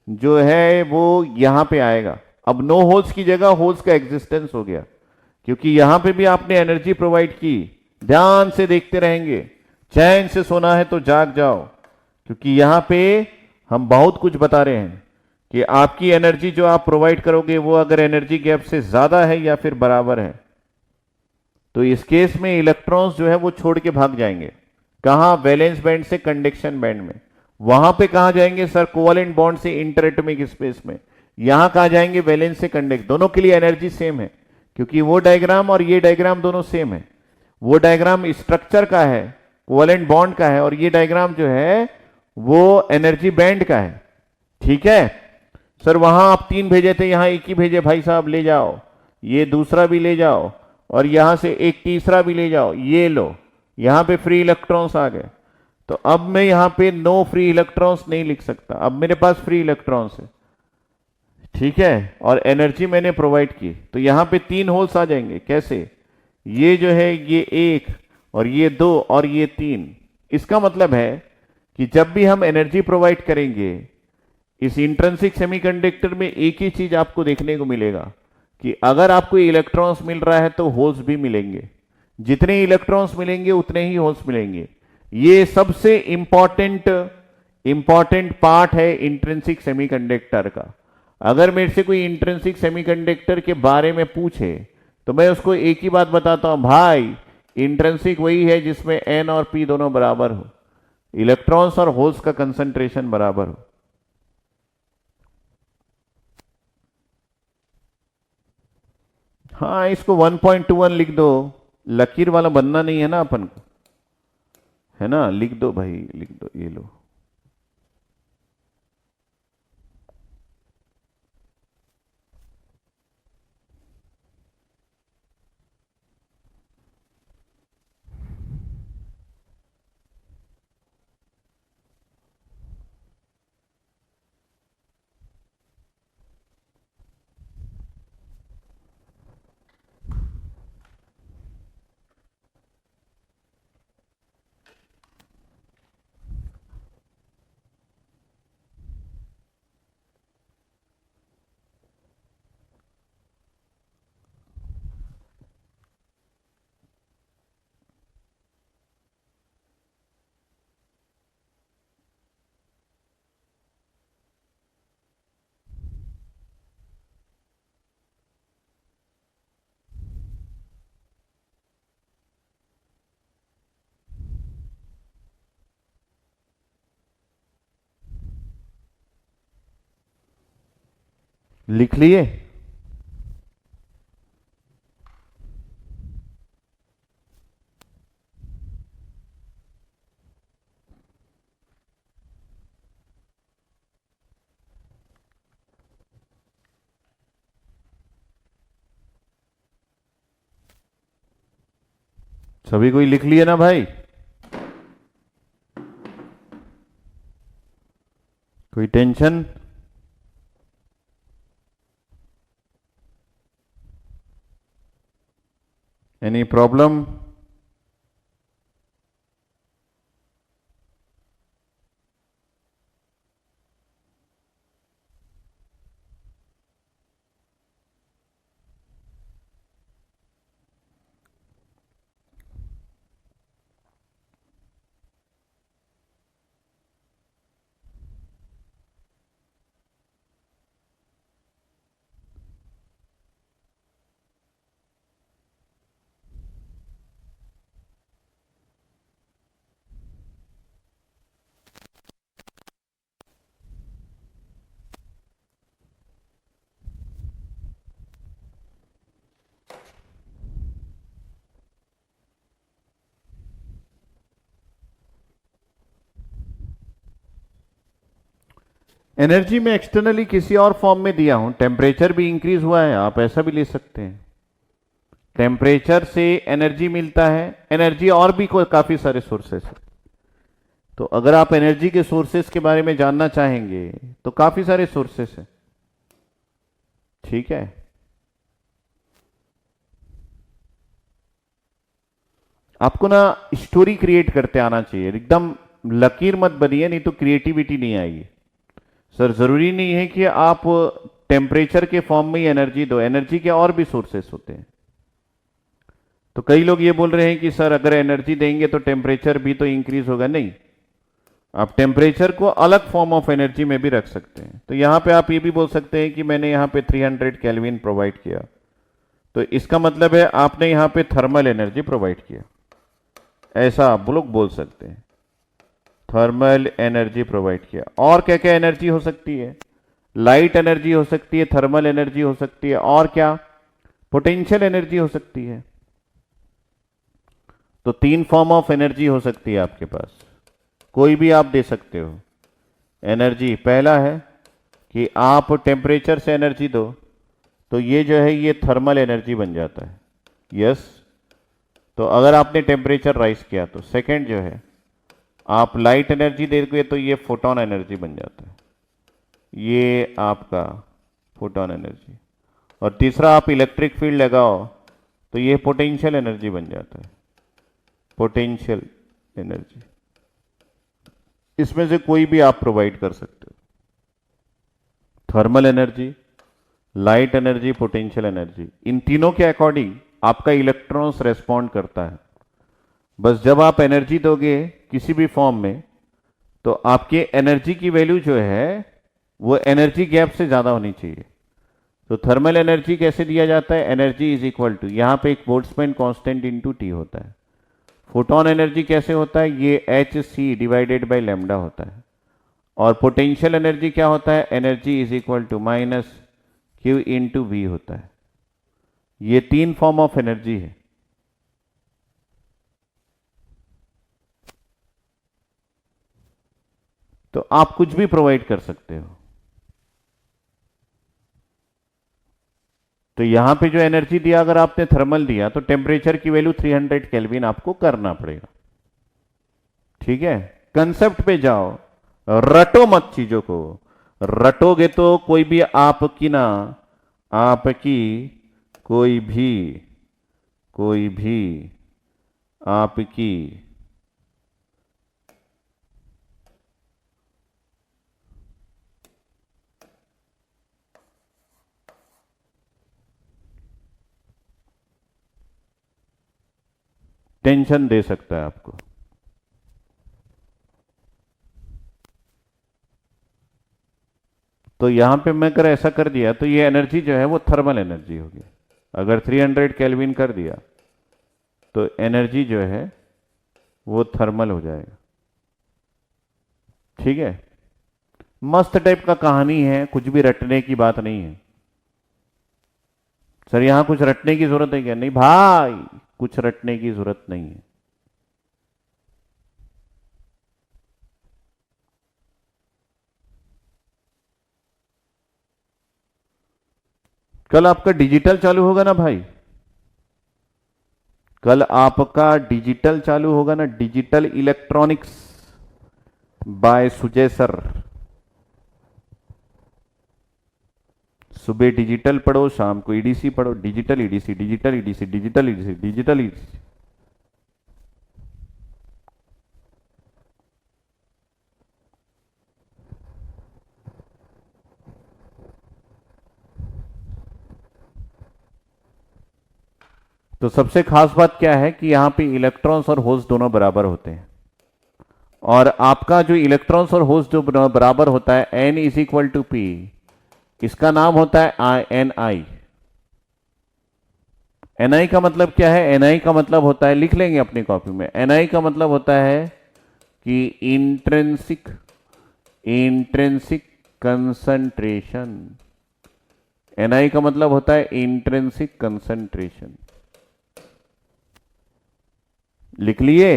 जो है वो यहां पे आएगा। अब नो होल्स की जगह होल्स का एग्जिस्टेंस हो गया, क्योंकि यहां पे भी आपने एनर्जी प्रोवाइड की। ध्यान से देखते रहेंगे, चैन से सोना है तो जाग जाओ, क्योंकि यहां पे हम बहुत कुछ बता रहे हैं कि आपकी एनर्जी जो आप प्रोवाइड करोगे वो अगर एनर्जी गैप से ज्यादा है या फिर बराबर है, तो इस केस में इलेक्ट्रॉन्स जो है वो छोड़ के भाग जाएंगे। कहां? वैलेंस बैंड से कंडक्शन बैंड में। वहां पे कहां जाएंगे सर? कोवैलेंट बॉन्ड से इंटरएटॉमिक स्पेस में। यहां कहां जाएंगे? वैलेंस से कंडक्ट। दोनों के लिए एनर्जी सेम है, क्योंकि वो डायग्राम और ये डायग्राम दोनों सेम है। वो डायग्राम स्ट्रक्चर का है, कोवैलेंट बॉन्ड का है, और ये डायग्राम जो है वो एनर्जी बैंड का है। ठीक है सर, वहां आप 3 भेजे थे, यहां एक ही भेजे, भाई साहब ले जाओ, ये दूसरा भी ले जाओ, और यहां से एक तीसरा भी ले जाओ, ये लो, यहां पे फ्री इलेक्ट्रॉन्स आ गए। तो अब मैं यहां पे नो फ्री इलेक्ट्रॉन्स नहीं लिख सकता, अब मेरे पास फ्री इलेक्ट्रॉन्स है। ठीक है, और एनर्जी मैंने प्रोवाइड की, तो यहां पे 3 होल्स आ जाएंगे। कैसे? ये जो है ये 1 और ये 2 और ये 3। इसका मतलब है कि जब भी हम एनर्जी प्रोवाइड करेंगे इस इंट्रिंसिक सेमीकंडक्टर में, एक ही चीज आपको देखने को मिलेगा कि अगर आपको इलेक्ट्रॉन्स मिल रहा है तो होल्स भी मिलेंगे। जितने इलेक्ट्रॉन्स मिलेंगे उतने ही होल्स मिलेंगे। ये सबसे इंपॉर्टेंट पार्ट है इंट्रिंसिक सेमीकंडक्टर का। अगर मेरे से कोई इंट्रिंसिक सेमीकंडक्टर के बारे में पूछे तो मैं उसको एक ही बात बताता हूं, भाई इंट्रिंसिक वही है जिसमें एन और पी दोनों बराबर हो, इलेक्ट्रॉन्स और होल्स का कंसंट्रेशन बराबर हो। हाँ, इसको 1.21 लिख दो, लकीर वाला बनना नहीं है ना अपन को, है ना? लिख दो भाई, लिख दो, ये लो। लिख लिए? सभी कोई लिख लिए ना भाई? कोई टेंशन? Any problem? एनर्जी में एक्सटर्नली किसी और फॉर्म में दिया हूं, टेम्परेचर भी इंक्रीज हुआ है, आप ऐसा भी ले सकते हैं। टेम्परेचर से एनर्जी मिलता है, एनर्जी और भी कोई काफी सारे सोर्सेस है। तो अगर आप एनर्जी के सोर्सेस के बारे में जानना चाहेंगे तो काफी सारे सोर्सेस हैं। ठीक है, आपको ना स्टोरी क्रिएट करते आना चाहिए, एकदम लकीर मत बनिए, नहीं तो क्रिएटिविटी नहीं आएगी। सर जरूरी नहीं है कि आप टेम्परेचर के फॉर्म में ही एनर्जी दो, एनर्जी के और भी सोर्सेस होते हैं। तो कई लोग ये बोल रहे हैं कि सर अगर एनर्जी देंगे तो टेम्परेचर भी तो इंक्रीज होगा। नहीं, आप टेम्परेचर को अलग फॉर्म ऑफ एनर्जी में भी रख सकते हैं। तो यहां पे आप ये भी बोल सकते हैं कि मैंने यहां पे 300 केल्विन प्रोवाइड किया, तो इसका मतलब है आपने यहां पे थर्मल एनर्जी प्रोवाइड किया, ऐसा आप लोग बोल सकते हैं, थर्मल एनर्जी प्रोवाइड किया। और क्या क्या एनर्जी हो सकती है? लाइट एनर्जी हो सकती है, थर्मल एनर्जी हो सकती है, और क्या? पोटेंशियल एनर्जी हो सकती है। तो 3 फॉर्म ऑफ एनर्जी हो सकती है आपके पास, कोई भी आप दे सकते हो एनर्जी। पहला है कि आप टेम्परेचर से एनर्जी दो, तो ये जो है ये थर्मल एनर्जी बन जाता है। यस, तो अगर आपने टेम्परेचर राइज किया तो। सेकंड जो है, आप लाइट एनर्जी दोगे तो ये फोटोन एनर्जी बन जाता है, ये आपका फोटोन एनर्जी। और तीसरा, आप इलेक्ट्रिक फील्ड लगाओ तो ये पोटेंशियल एनर्जी बन जाता है, पोटेंशियल एनर्जी। इसमें से कोई भी आप प्रोवाइड कर सकते हो, thermal energy, light energy, potential energy. इन तीनों के अकॉर्डिंग आपका इलेक्ट्रॉन्स रेस्पॉन्ड करता है। बस जब आप एनर्जी दोगे किसी भी फॉर्म में, तो आपके एनर्जी की वैल्यू जो है वो एनर्जी गैप से ज्यादा होनी चाहिए। तो थर्मल एनर्जी कैसे दिया जाता है? एनर्जी इज इक्वल टू, यहां पे एक बोल्ट्जमैन कांस्टेंट इनटू टी होता है। फोटोन एनर्जी कैसे होता है? ये H C divided by lambda होता है। और पोटेंशियल एनर्जी क्या होता है? Energy is equal to minus Q into V होता है। ये 3 फॉर्म ऑफ एनर्जी है। तो आप कुछ भी प्रोवाइड कर सकते हो। तो यहां पे जो एनर्जी दिया, अगर आपने थर्मल दिया तो टेम्परेचर की वैल्यू 300 केल्विन आपको करना पड़ेगा। ठीक है, कंसेप्ट पे जाओ, रटो मत चीजों को। रटोगे तो कोई भी आपकी ना, आपकी कोई भी आपकी टेंशन दे सकता है आपको। तो यहां पे मैं अगर ऐसा कर दिया तो ये एनर्जी जो है वो थर्मल एनर्जी होगी। अगर 300 केल्विन कर दिया तो एनर्जी जो है वो थर्मल हो जाएगा। ठीक है, मस्त टाइप का कहानी है, कुछ भी रटने की बात नहीं है। सर यहां कुछ रटने की जरूरत है क्या? नहीं भाई, कुछ रटने की जरूरत नहीं है। कल आपका डिजिटल चालू होगा ना भाई, कल आपका डिजिटल चालू होगा ना, digital electronics by Sujay sir. सुबह डिजिटल पढ़ो, शाम को ईडीसी पढ़ो, digital EDC, digital EDC, digital EDC, digital EDC. तो सबसे खास बात क्या है कि यहां पे इलेक्ट्रॉन्स और होल्स दोनों बराबर होते हैं। और आपका जो इलेक्ट्रॉन्स और होल्स जो बराबर होता है, N is equal to P, इसका नाम होता है एन आई। एन आई का मतलब क्या है? एन आई का मतलब होता है, लिख लेंगे अपनी कॉपी में, एन आई का मतलब होता है कि इंट्रिंसिक इंट्रिंसिक कंसंट्रेशन। एन आई का मतलब होता है इंट्रिंसिक कंसंट्रेशन। लिख लिए?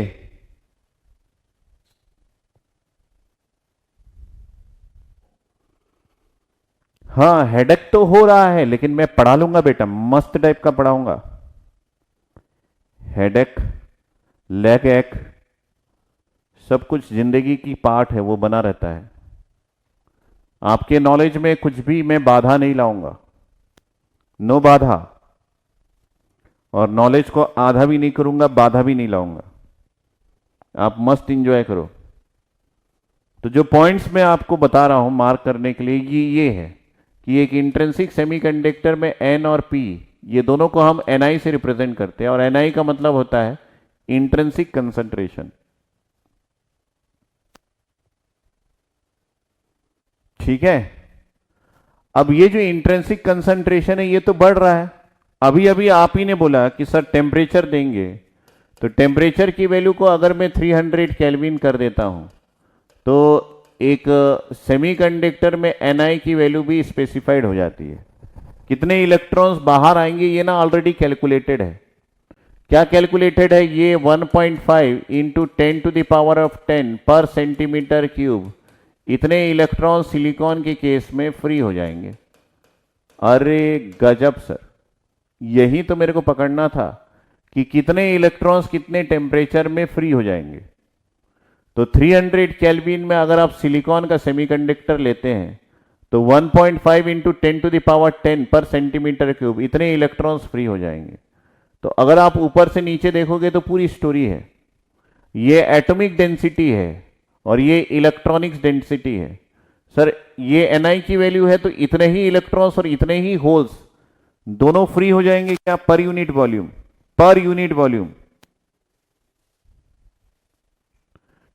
हाँ, हेडेक तो हो रहा है, लेकिन मैं पढ़ा लूंगा बेटा, मस्त टाइप का पढ़ाऊंगा। हेडेक, लेग एक, सब कुछ जिंदगी की पार्ट है, वो बना रहता है। आपके नॉलेज में कुछ भी मैं बाधा नहीं लाऊंगा, नो बाधा, और नॉलेज को आधा भी नहीं करूंगा, बाधा भी नहीं लाऊंगा। आप मस्त इंजॉय करो। तो जो पॉइंट्स मैं आपको बता रहा हूं मार्क करने के लिए, ये है कि एक इंट्रिंसिक सेमीकंडक्टर में एन और पी, ये दोनों को हम एनआई से रिप्रेजेंट करते हैं, और एनआई का मतलब होता है इंट्रिंसिक कंसंट्रेशन। ठीक है। अब ये जो इंट्रिंसिक कंसंट्रेशन है ये तो बढ़ रहा है। अभी अभी आप ही ने बोला कि सर टेम्परेचर देंगे, तो टेम्परेचर की वैल्यू को अगर मैं 300 केल्विन कर देता हूं, तो एक सेमीकंडक्टर में Ni की वैल्यू भी स्पेसिफाइड हो जाती है। कितने इलेक्ट्रॉन्स बाहर आएंगे ये ना ऑलरेडी कैलकुलेटेड है। क्या कैलकुलेटेड है? ये 1.5 इंटू 10⁻10 पर सेंटीमीटर क्यूब, इतने इलेक्ट्रॉन सिलिकॉन के केस में फ्री हो जाएंगे। अरे गजब सर, यही तो मेरे को पकड़ना था कि कितने इलेक्ट्रॉन्स कितने टेम्परेचर में फ्री हो जाएंगे। तो 300 केल्विन में अगर आप सिलिकॉन का सेमीकंडक्टर लेते हैं तो 1.5 इंटू 10⁻10 पर सेंटीमीटर क्यूब, इतने इलेक्ट्रॉन्स फ्री हो जाएंगे। तो अगर आप ऊपर से नीचे देखोगे तो पूरी स्टोरी है। ये एटॉमिक डेंसिटी है और ये इलेक्ट्रॉनिक्स डेंसिटी है। सर ये Ni की वैल्यू है, तो इतने ही इलेक्ट्रॉन्स और इतने ही होल्स दोनों फ्री हो जाएंगे क्या? पर यूनिट वॉल्यूम, पर यूनिट वॉल्यूम।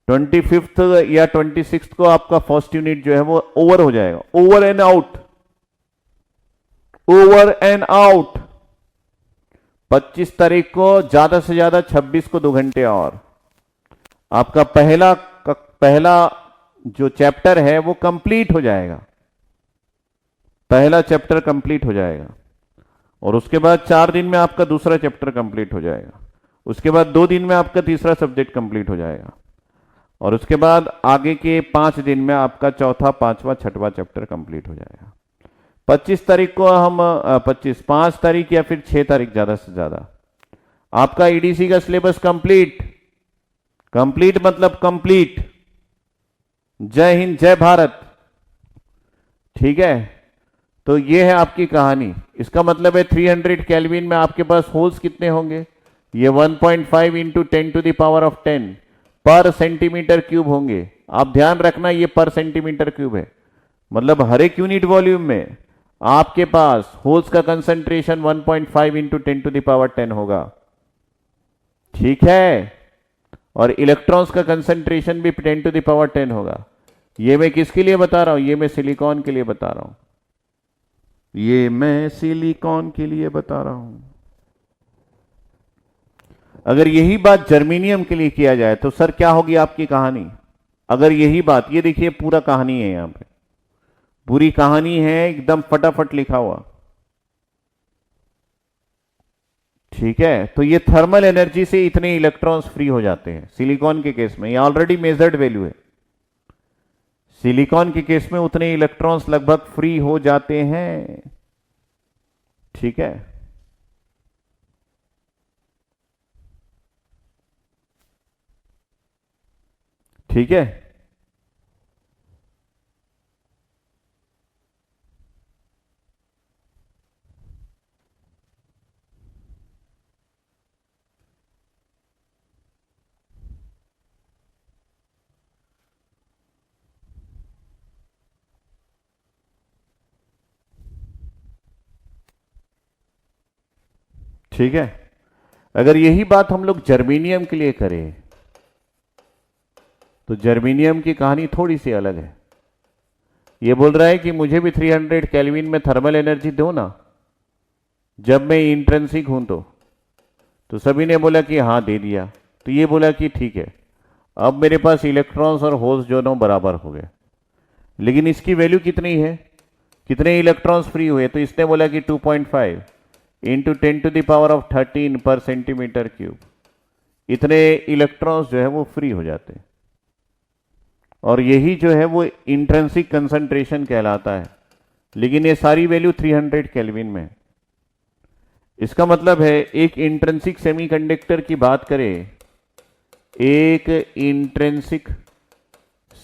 25th या 26th को आपका फर्स्ट यूनिट जो है वो ओवर हो जाएगा, over and out, over and out. 25 तारीख को ज्यादा से ज्यादा 26 को 2 घंटे और आपका पहला जो चैप्टर है वो कंप्लीट हो जाएगा, पहला चैप्टर कंप्लीट हो जाएगा। और उसके बाद 4 दिन में आपका दूसरा चैप्टर कंप्लीट हो जाएगा। उसके बाद 2 दिन में आपका तीसरा सब्जेक्ट कंप्लीट हो जाएगा। और उसके बाद आगे के 5 दिन में आपका चौथा, पांचवा, छठवां चैप्टर कंप्लीट हो जाएगा। 25 तारीख को हम 5 तारीख या फिर 6 तारीख ज्यादा से ज्यादा आपका ईडीसी का सिलेबस कंप्लीट। कंप्लीट मतलब कंप्लीट। जय हिंद, जय भारत। ठीक है, तो ये है आपकी कहानी। इसका मतलब है 300 केल्विन में आपके पास होल्स कितने होंगे? ये 1.5 इंटू 10⁻10 पर सेंटीमीटर क्यूब होंगे। आप ध्यान रखना ये पर सेंटीमीटर क्यूब है, मतलब हर एक यूनिट वॉल्यूम में आपके पास होल्स का कंसंट्रेशन 1.5 इंटू 10⁻10 होगा। ठीक है, और इलेक्ट्रॉन्स का कंसंट्रेशन भी 10⁻10 होगा। ये मैं किसके लिए बता रहा हूं? ये मैं सिलिकॉन के लिए बता रहा हूं, ये मैं सिलिकॉन के लिए बता रहा हूं। अगर यही बात जर्मेनियम के लिए किया जाए तो सर क्या होगी आपकी कहानी? अगर यही बात, ये देखिए पूरा कहानी है, यहां पे पूरी कहानी है, एकदम फटाफट लिखा हुआ। ठीक है, तो ये थर्मल एनर्जी से इतने इलेक्ट्रॉन्स फ्री हो जाते हैं सिलिकॉन के केस में। ये ऑलरेडी मेजर्ड वैल्यू है। सिलिकॉन के केस में उतने इलेक्ट्रॉन्स लगभग फ्री हो जाते हैं। ठीक है, ठीक है। ठीक है, अगर यही बात हम लोग जर्मेनियम के लिए करें तो जर्मेनियम की कहानी थोड़ी सी अलग है। ये बोल रहा है कि मुझे भी 300 केल्विन में थर्मल एनर्जी दो ना, जब मैं इंट्रिंसिक हूं तो सभी ने बोला कि हाँ दे दिया। तो ये बोला कि ठीक है, अब मेरे पास इलेक्ट्रॉन्स और होल्स दोनों बराबर हो गए, लेकिन इसकी वैल्यू कितनी है? कितने इलेक्ट्रॉन्स फ्री हुए? तो इसने बोला कि 2.5 इंटू 10⁻13 पर सेंटीमीटर क्यूब, इतने इलेक्ट्रॉन्स जो है वो फ्री हो जाते हैं। और यही जो है वो इंट्रिंसिक कंसंट्रेशन कहलाता है। लेकिन ये सारी वैल्यू 300 केल्विन में है। इसका मतलब है एक इंट्रिंसिक सेमीकंडक्टर की बात करें, एक इंट्रिंसिक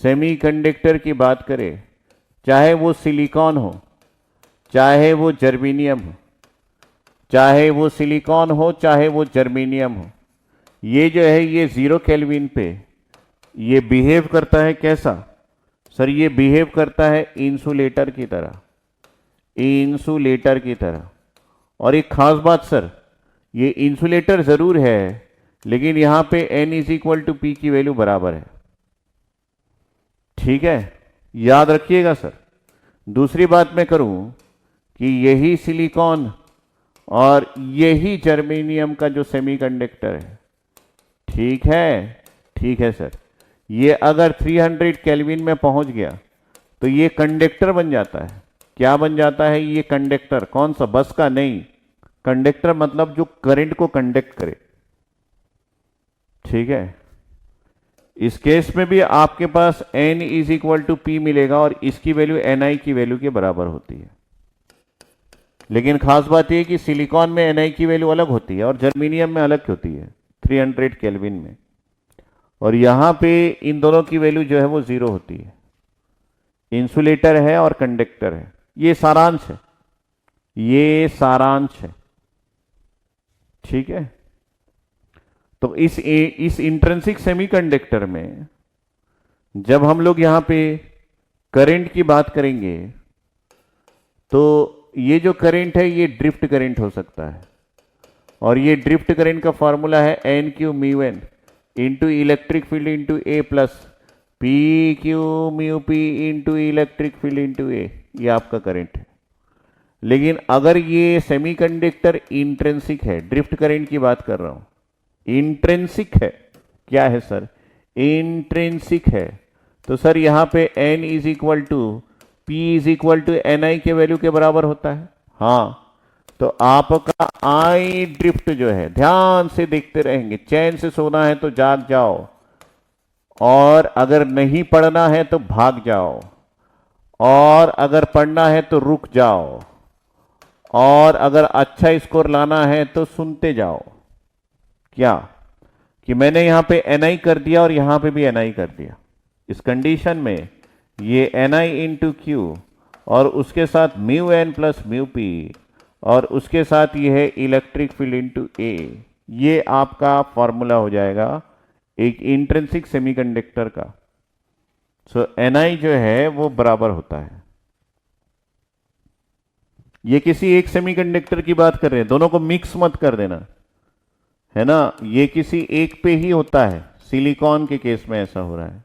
सेमीकंडक्टर की बात करें, चाहे वो सिलिकॉन हो, चाहे वो जर्मेनियम हो, चाहे वो सिलिकॉन हो, चाहे वो जर्मेनियम हो, ये जो है ये 0 केल्विन पे ये बिहेव करता है कैसा? सर ये बिहेव करता है इंसुलेटर की तरह, इंसुलेटर की तरह। और एक खास बात सर, ये इंसुलेटर जरूर है, लेकिन यहां पे n is equal to P की वैल्यू बराबर है। ठीक है, याद रखिएगा सर। दूसरी बात मैं करूं कि यही सिलिकॉन और यही जर्मेनियम का जो सेमीकंडक्टर है, ठीक है, ठीक है सर, ये अगर 300 केल्विन में पहुंच गया तो ये कंडक्टर बन जाता है। क्या बन जाता है ये कंडक्टर? कौन सा? बस का नहीं, कंडक्टर मतलब जो करंट को कंडक्ट करे। ठीक है, इस केस में भी आपके पास n is equal to P मिलेगा और इसकी वैल्यू ni की वैल्यू के बराबर होती है। लेकिन खास बात यह कि सिलिकॉन में ni की वैल्यू अलग होती है और जर्मेनियम में अलग होती है 300 केल्विन में, और यहां पे इन दोनों की वैल्यू जो है वो 0 होती है। इंसुलेटर है और कंडक्टर है। ये सारांश है, ये सारांश है। ठीक है, तो इस इंट्रिंसिक सेमीकंडक्टर में जब हम लोग यहां पे करंट की बात करेंगे तो ये जो करंट है ये ड्रिफ्ट करंट हो सकता है, और ये ड्रिफ्ट करंट का फॉर्मूला है N Q mu N into electric field into A plus P Q mu P into electric field into A. ये आपका करंट है। लेकिन अगर ये सेमीकंडक्टर इंट्रिंसिक है, ड्रिफ्ट करंट की बात कर रहा हूं, इंट्रिंसिक है, क्या है सर? इंट्रिंसिक है, तो सर यहां पे n is equal to P is equal to N I के वैल्यू के बराबर होता है। हाँ, तो आपका आई ड्रिफ्ट जो है, ध्यान से देखते रहेंगे, चैन से सोना है तो जाग जाओ, और अगर नहीं पढ़ना है तो भाग जाओ, और अगर पढ़ना है तो रुक जाओ, और अगर अच्छा स्कोर लाना है तो सुनते जाओ। क्या कि मैंने यहां पे ni कर दिया और यहां पे भी ni कर दिया। इस कंडीशन में ये ni इंटू क्यू और उसके साथ mu N plus mu P और उसके साथ ये है इलेक्ट्रिक फील्ड इंटू ए, ये आपका फॉर्मूला हो जाएगा एक इंट्रिंसिक सेमीकंडक्टर का। सो ni जो है वो बराबर होता है, ये किसी एक सेमीकंडक्टर की बात कर रहे हैं, दोनों को मिक्स मत कर देना, है ना। ये किसी एक पे ही होता है, सिलिकॉन के केस में ऐसा हो रहा है,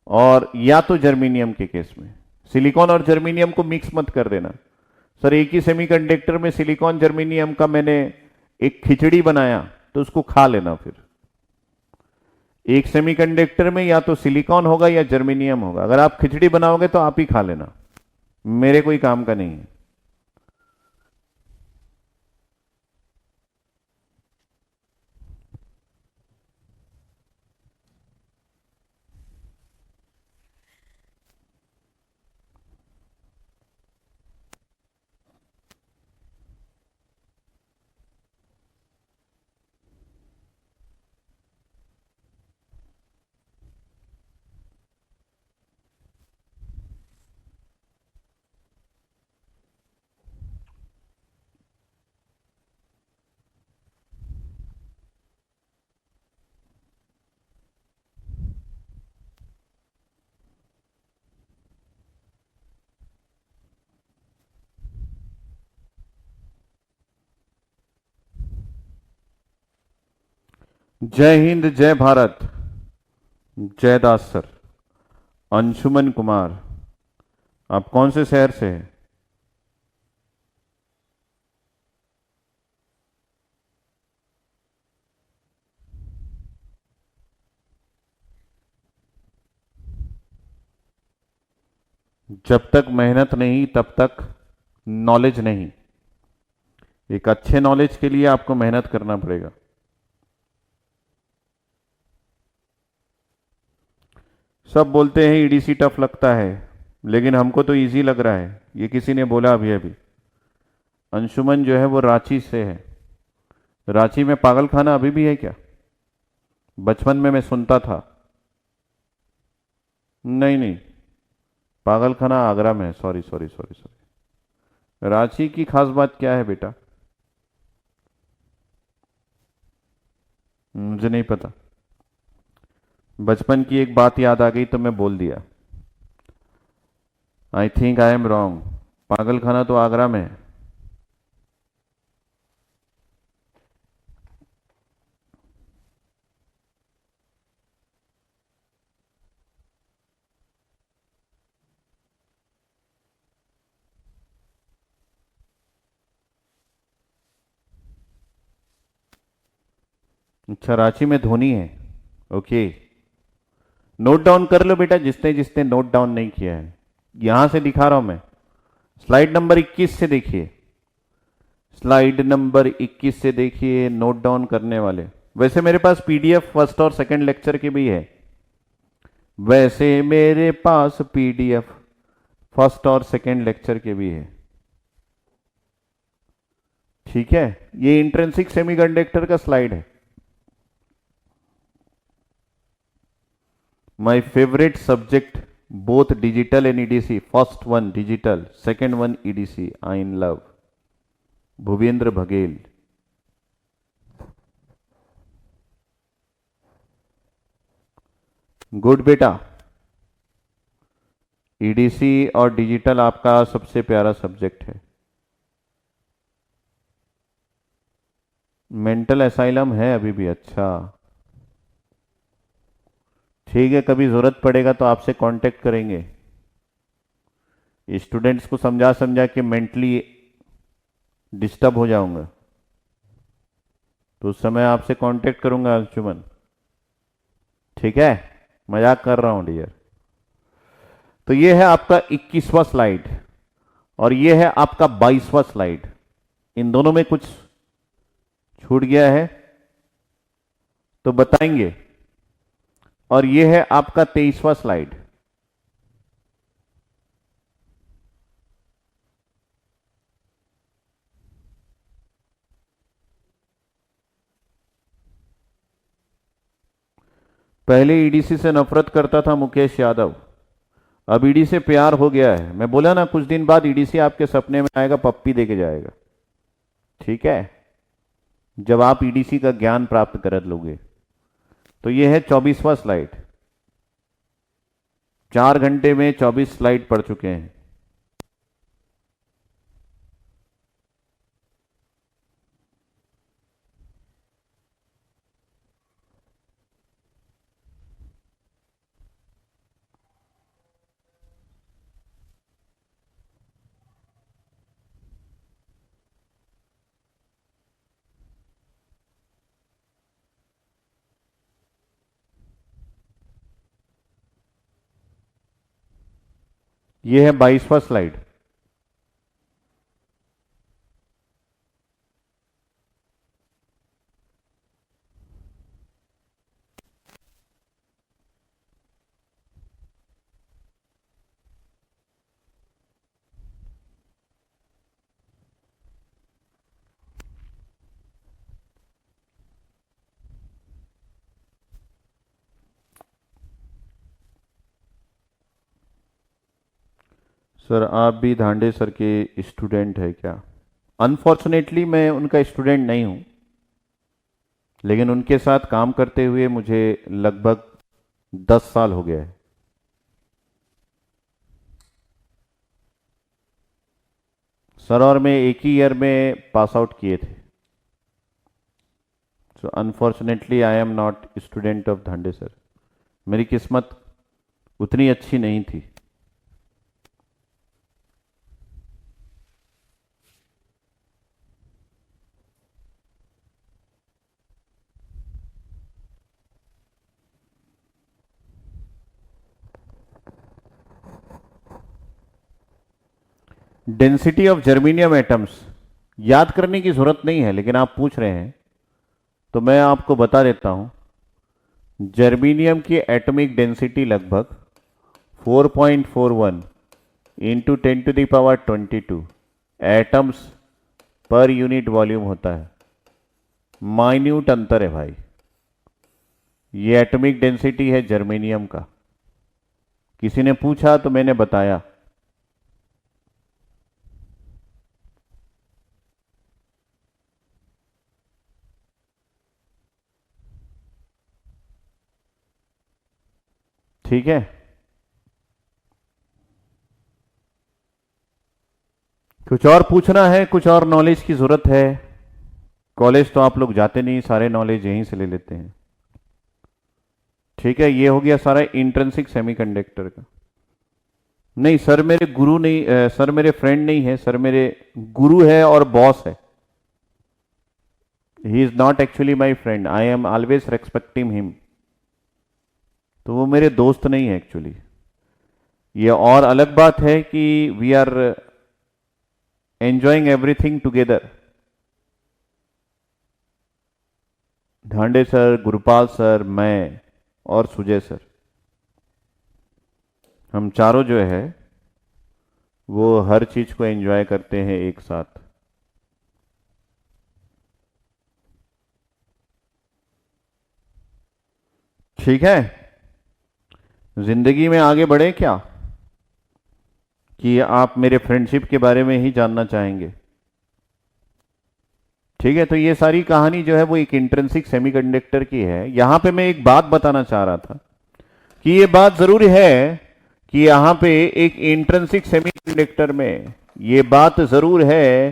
और या तो जर्मेनियम के केस में। सिलिकॉन और जर्मेनियम को मिक्स मत कर देना। सर एक ही सेमीकंडक्टर में सिलिकॉन जर्मेनियम का मैंने एक खिचड़ी बनाया तो उसको खा लेना। फिर एक सेमीकंडक्टर में या तो सिलिकॉन होगा या जर्मेनियम होगा, अगर आप खिचड़ी बनाओगे तो आप ही खा लेना, मेरे कोई काम का नहीं है। जय हिंद, जय भारत, जय दास सर। अंशुमन कुमार, आप कौन से शहर से हैं? जब तक मेहनत नहीं तब तक नॉलेज नहीं। एक अच्छे नॉलेज के लिए आपको मेहनत करना पड़ेगा। सब बोलते हैं ईडीसी टफ लगता है, लेकिन हमको तो इजी लग रहा है, ये किसी ने बोला अभी अभी। अंशुमन जो है वो रांची से है। रांची में पागल खाना अभी भी है क्या? बचपन में मैं सुनता था। नहीं नहीं, पागल खाना आगरा में है। Sorry sorry sorry sorry. Ranchi की खास बात क्या है बेटा? मुझे नहीं पता। बचपन की एक बात याद आ गई तो मैं बोल दिया। I think I am wrong. पागल खाना तो आगरा में है। अच्छा, रांची में धोनी है। ओके, नोट डाउन कर लो बेटा, जिसने जिसने नोट डाउन नहीं किया है। यहां से दिखा रहा हूं मैं। स्लाइड नंबर 21 से देखिए। स्लाइड नंबर 21 से देखिए, नोट डाउन करने वाले। वैसे मेरे पास पीडीएफ फर्स्ट और सेकंड लेक्चर की भी है। वैसे मेरे पास पीडीएफ फर्स्ट और सेकंड लेक्चर के भी है। ठीक है, ये इंट्रिंसिक सेमीकंडक्टर का स्लाइड है। My favorite subject, both digital and EDC. First one digital, second one EDC. I in love. Bhupendra Baghel. Good बेटा। ईडीसी और डिजिटल आपका सबसे प्यारा सब्जेक्ट है। मेंटल असाइलम है अभी भी? अच्छा ठीक है, कभी जरूरत पड़ेगा तो आपसे कांटेक्ट करेंगे। स्टूडेंट्स को समझा समझा के मेंटली डिस्टर्ब हो जाऊंगा, तो उस समय आपसे कांटेक्ट करूंगा अंशुमन। ठीक है, मजाक कर रहा हूं डियर। तो ये है आपका 21वां स्लाइड और ये है आपका 22वां स्लाइड। इन दोनों में कुछ छूट गया है तो बताएंगे। और ये है आपका 23वां स्लाइड। पहले ईडीसी से नफरत करता था मुकेश यादव, अब ईडी से प्यार हो गया है। मैं बोला ना, कुछ दिन बाद ईडीसी आपके सपने में आएगा, पप्पी देके जाएगा। ठीक है, जब आप ईडीसी का ज्ञान प्राप्त कर लोगे। तो यह है 24वां स्लाइड। 4 घंटे में 24 स्लाइड पढ़ चुके हैं। यह है 22वां स्लाइड। सर आप भी धांडे सर के स्टूडेंट है क्या? अनफॉर्चुनेटली मैं उनका स्टूडेंट नहीं हूं, लेकिन उनके साथ काम करते हुए मुझे लगभग 10 साल हो गया है। सर और मैं एक ही ईयर में पास आउट किए थे। So unfortunately I am not student of Dhande sir. मेरी किस्मत उतनी अच्छी नहीं थी। डेंसिटी ऑफ जर्मीनियम एटम्स याद करने की जरूरत नहीं है, लेकिन आप पूछ रहे हैं तो मैं आपको बता देता हूं। जर्मीनियम की एटॉमिक डेंसिटी लगभग 4.41 into 10 to the power 22 atoms पर यूनिट वॉल्यूम होता है। माइन्यूट अंतर है भाई। ये एटॉमिक डेंसिटी है जर्मेनियम का। किसी ने पूछा तो मैंने बताया। ठीक है, कुछ और पूछना है, कुछ और नॉलेज की जरूरत है? कॉलेज तो आप लोग जाते नहीं, सारे नॉलेज यहीं से ले लेते हैं। ठीक है, ये हो गया सारा इंट्रिंसिक सेमीकंडक्टर का। नहीं सर मेरे गुरु नहीं, सर मेरे फ्रेंड नहीं है, सर मेरे गुरु है और बॉस है। He is not actually my friend, I am always respecting him. तो वो मेरे दोस्त नहीं है एक्चुअली। ये और अलग बात है कि we are enjoying everything together. Dhande sir, Gurupal sir, मैं और सुजय सर, हम चारों जो है वो हर चीज को एंजॉय करते हैं एक साथ। ठीक है, जिंदगी में आगे बढ़े क्या, कि आप मेरे फ्रेंडशिप के बारे में ही जानना चाहेंगे? ठीक है, तो ये सारी कहानी जो है वो एक इंट्रिंसिक सेमीकंडक्टर की है। यहां पे मैं एक बात बताना चाह रहा था कि ये बात जरूरी है कि यहां पे एक इंट्रिंसिक सेमीकंडक्टर में ये बात जरूर है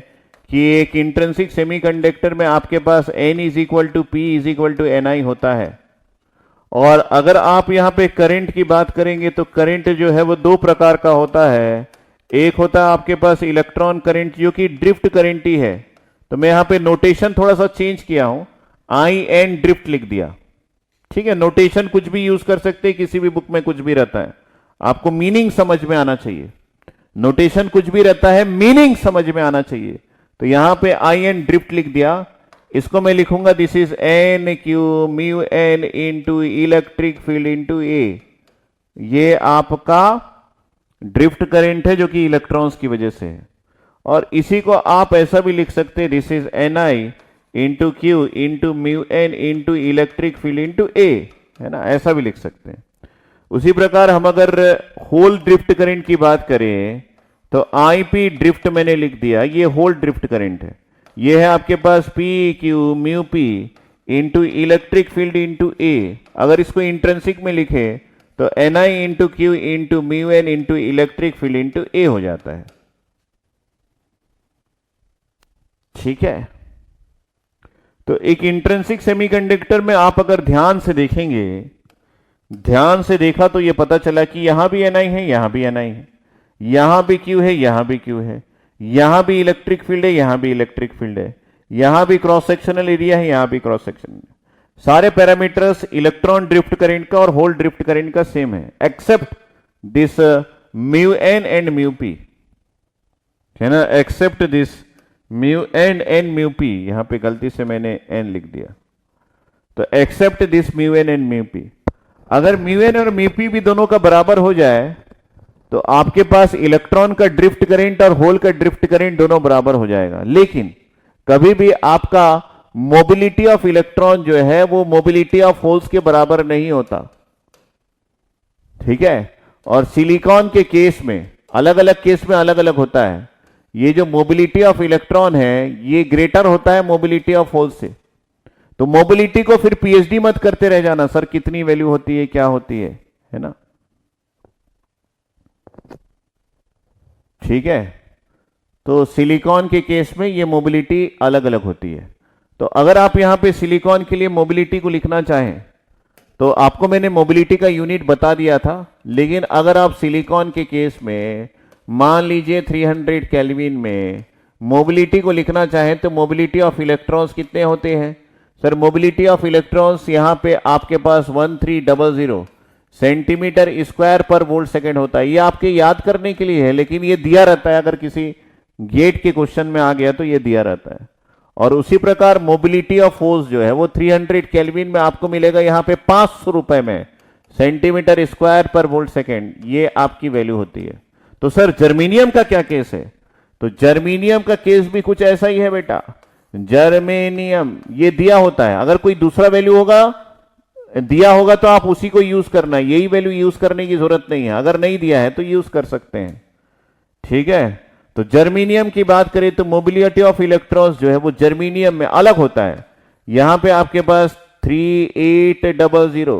कि एक इंट्रिंसिक सेमीकंडक्टर में आपके पास N is equal to P is equal to Ni होता है। और अगर आप यहां पे करंट की बात करेंगे तो करंट जो है वो दो प्रकार का होता है। एक होता है आपके पास इलेक्ट्रॉन करंट जो कि ड्रिफ्ट करंट ही है। तो मैं यहां पे नोटेशन थोड़ा सा चेंज किया हूं, IN ड्रिफ्ट लिख दिया। ठीक है, नोटेशन कुछ भी यूज कर सकते हैं, किसी भी बुक में कुछ भी रहता है, आपको मीनिंग समझ में आना चाहिए। नोटेशन कुछ भी रहता है, मीनिंग समझ में आना चाहिए। तो यहां पे IN ड्रिफ्ट लिख दिया। इसको मैं लिखूंगा this is N Q mu N into electric field into A। ये आपका ड्रिफ्ट करंट है जो कि इलेक्ट्रॉन्स की वजह से है। और इसी को आप ऐसा भी लिख सकते हैं, this is Ni into Q into mu N into electric field into A, है ना, ऐसा भी लिख सकते हैं। उसी प्रकार हम अगर होल ड्रिफ्ट करंट की बात करें तो IP ड्रिफ्ट मैंने लिख दिया, ये होल ड्रिफ्ट करंट है। ये है आपके पास P Q mu P into electric field into A। अगर इसको इंट्रिंसिक में लिखे तो Ni into Q into mu N into electric field into A हो जाता है। ठीक है, तो एक इंट्रिंसिक सेमीकंडक्टर में आप अगर ध्यान से देखेंगे, ध्यान से देखा तो ये पता चला कि यहां भी Ni है, यहां भी Ni है, यहां भी Q है, यहां भी Q है, यहां भी इलेक्ट्रिक फील्ड है, यहां भी इलेक्ट्रिक फील्ड है, यहां भी क्रॉस सेक्शनल एरिया है, यहां भी क्रॉस सेक्शन। सारे पैरामीटर्स इलेक्ट्रॉन ड्रिफ्ट करंट का और होल ड्रिफ्ट करंट का सेम है, except this mu N and mu P, है ना, except this mu N and mu P। यहां पे गलती से मैंने N लिख दिया, तो except this mu N and mu P। अगर म्यू N और म्यू P भी दोनों का बराबर हो जाए तो आपके पास इलेक्ट्रॉन का ड्रिफ्ट करंट और होल का ड्रिफ्ट करंट दोनों बराबर हो जाएगा। लेकिन कभी भी आपका मोबिलिटी ऑफ इलेक्ट्रॉन जो है वो मोबिलिटी ऑफ होल्स के बराबर नहीं होता। ठीक है, और सिलिकॉन के केस में अलग अलग केस में अलग अलग होता है। ये जो मोबिलिटी ऑफ इलेक्ट्रॉन है ये ग्रेटर होता है मोबिलिटी ऑफ होल्स से। तो मोबिलिटी को फिर PhD मत करते रह जाना, सर कितनी वैल्यू होती है, क्या होती है ना। ठीक है, तो सिलिकॉन के केस में ये मोबिलिटी अलग अलग होती है। तो अगर आप यहां पे सिलिकॉन के लिए मोबिलिटी को लिखना चाहें तो आपको मैंने मोबिलिटी का यूनिट बता दिया था। लेकिन अगर आप सिलिकॉन के केस में मान लीजिए 300 केल्विन में मोबिलिटी को लिखना चाहें तो मोबिलिटी ऑफ इलेक्ट्रॉन्स कितने होते हैं? सर मोबिलिटी ऑफ इलेक्ट्रॉन्स यहां पे आपके पास 1300 सेंटीमीटर स्क्वायर पर वोल्ट सेकेंड होता है। ये आपके याद करने के लिए है, लेकिन ये दिया रहता है, अगर किसी गेट के क्वेश्चन में आ गया तो ये दिया रहता है। और उसी प्रकार मोबिलिटी ऑफ फोर्स जो है वो 300 केल्विन में आपको मिलेगा यहां पे 500 रुपए में सेंटीमीटर स्क्वायर पर वोल्ट सेकेंड, ये आपकी वैल्यू होती है। तो सर जर्मेनियम का क्या केस है? तो जर्मेनियम का केस भी कुछ ऐसा ही है बेटा। जर्मेनियम ये दिया होता है, अगर कोई दूसरा वैल्यू होगा दिया होगा तो आप उसी को यूज करना है, यही वैल्यू यूज करने की जरूरत नहीं है, अगर नहीं दिया है तो यूज कर सकते हैं। ठीक है, तो जर्मेनियम की बात करें तो मोबिलिटी ऑफ इलेक्ट्रॉन्स जो है वो जर्मेनियम में अलग होता है। यहां पे आपके पास 3800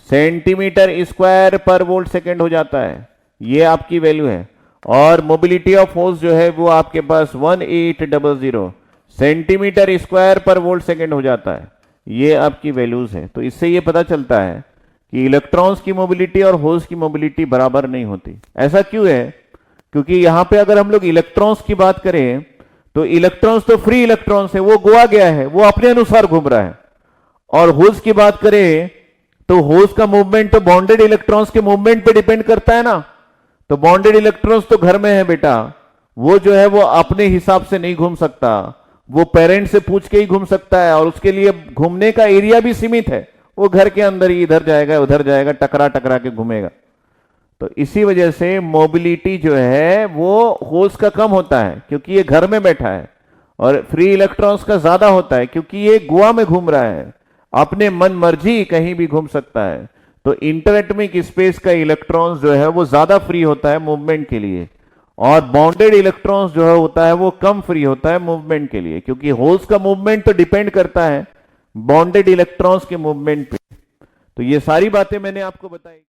सेंटीमीटर स्क्वायर पर वोल्ट सेकेंड हो जाता है, ये आपकी वैल्यू है। और मोबिलिटी ऑफ फोर्स जो है वो आपके पास 1800 सेंटीमीटर स्क्वायर पर वोल्ट सेकेंड हो जाता है, ये आपकी वैल्यूज है। तो इससे ये पता चलता है कि इलेक्ट्रॉन्स की मोबिलिटी और होल्स की मोबिलिटी बराबर नहीं होती। ऐसा क्यों है? क्योंकि यहां पे अगर हम लोग इलेक्ट्रॉन्स की बात करें तो इलेक्ट्रॉन्स तो फ्री इलेक्ट्रॉन्स है, वो गोआ गया है, वो अपने अनुसार घूम रहा है। और होल्स की बात करें तो होल्स का मूवमेंट तो बॉन्डेड इलेक्ट्रॉन्स के मूवमेंट पे डिपेंड करता है ना। तो बॉन्डेड इलेक्ट्रॉन्स तो घर में है बेटा, वो जो है वो अपने हिसाब से नहीं घूम सकता, वो पेरेंट से पूछ के ही घूम सकता है, और उसके लिए घूमने का एरिया भी सीमित है, वो घर के अंदर ही इधर जाएगा उधर जाएगा, टकरा टकरा के घूमेगा। तो इसी वजह से मोबिलिटी जो है वो होल्स का कम होता है क्योंकि ये घर में बैठा है, और फ्री इलेक्ट्रॉन्स का ज्यादा होता है क्योंकि ये गोवा में घूम रहा है, अपने मन मर्जी कहीं भी घूम सकता है। तो इंटरएटमिक स्पेस का इलेक्ट्रॉन्स जो है वो ज्यादा फ्री होता है मूवमेंट के लिए, और बॉन्डेड इलेक्ट्रॉन्स जो है होता है वो कम फ्री होता है मूवमेंट के लिए, क्योंकि होल्स का मूवमेंट तो डिपेंड करता है बॉन्डेड इलेक्ट्रॉन्स के मूवमेंट पे। तो ये सारी बातें मैंने आपको बताई।